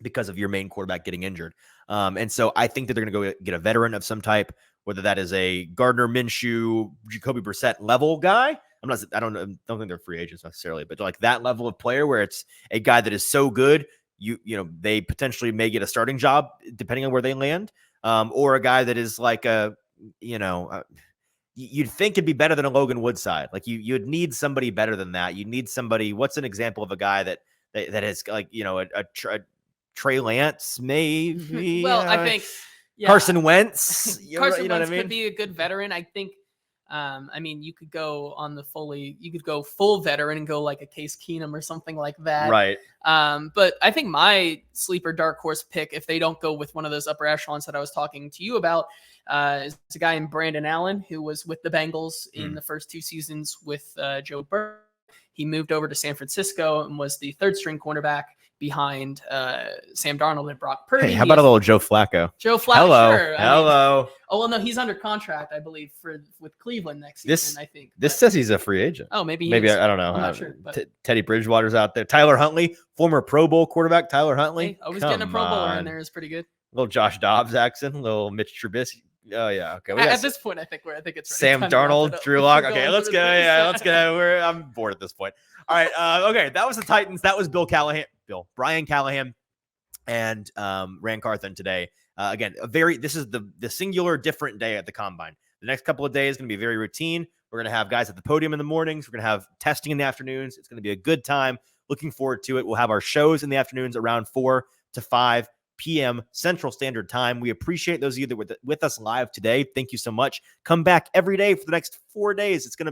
because of your main quarterback getting injured. And so I think that they're going to go get a veteran of some type, whether that is a Gardner Minshew, Jacoby Brissett level guy. I don't think they're free agents necessarily, but like that level of player where it's a guy that is so good, they potentially may get a starting job depending on where they land. Or a guy that is like you'd think it'd be better than a Logan Woodside. Like you'd need somebody better than that. You need somebody. What's an example of a guy that has like, a Trey Lance, maybe? Well, I think Carson Wentz. Carson Wentz could be a good veteran. I think. You could go full veteran and go like a Case Keenum or something like that. Right. But I think my sleeper dark horse pick, if they don't go with one of those upper echelons that I was talking to you about, is a guy named Brandon Allen, who was with the Bengals in the first 2 seasons with Joe Burrow. He moved over to San Francisco and was the 3rd string cornerback behind Sam Darnold and Brock Purdy. Hey, how about a little Joe Flacco? Joe Flacco, hello, sure. hello. No, he's under contract, I believe, with Cleveland next season. I think this says he's a free agent. Oh, maybe I don't know. I'm not sure. But Teddy Bridgewater's out there. Tyler Huntley, former Pro Bowl quarterback. Tyler Huntley, always getting a Pro Bowler in there is pretty good. Little Josh Dobbs accent, little Mitch Trubisky. Oh yeah, okay. At this point, I think it's Sam Darnold, Drew Lock. Okay, let's go. Yeah, let's go. I'm bored at this point. All right. Okay, that was the Titans. That was Brian Callahan, and Ran Carthon today. Again, this is the singular different day at the Combine. The next couple of days is going to be very routine. We're going to have guys at the podium in the mornings. We're going to have testing in the afternoons. It's going to be a good time. Looking forward to it. We'll have our shows in the afternoons around 4 to 5 p.m. Central Standard Time. We appreciate those of you that were with us live today. Thank you so much. Come back every day for the next 5 days. It's going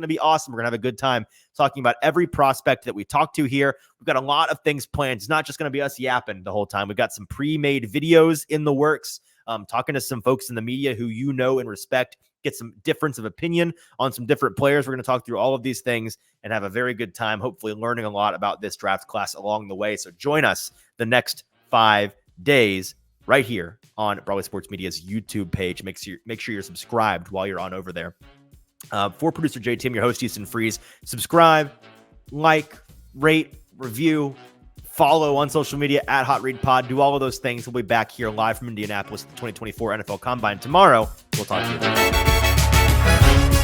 to be awesome. We're going to have a good time talking about every prospect that we talk to here. We've got a lot of things planned. It's not just going to be us yapping the whole time. We've got some pre-made videos in the works, talking to some folks in the media who you know and respect, get some difference of opinion on some different players. We're going to talk through all of these things and have a very good time, hopefully learning a lot about this draft class along the way. So join us the next 5 days right here on Broadway Sports Media's YouTube page. Make sure you're subscribed while you're on over there. For producer JT, I'm your host, Easton Freeze. Subscribe, like, rate, review, follow on social media at Hot Read Pod. Do all of those things. We'll be back here live from Indianapolis, the 2024 NFL Combine tomorrow. We'll talk to you then.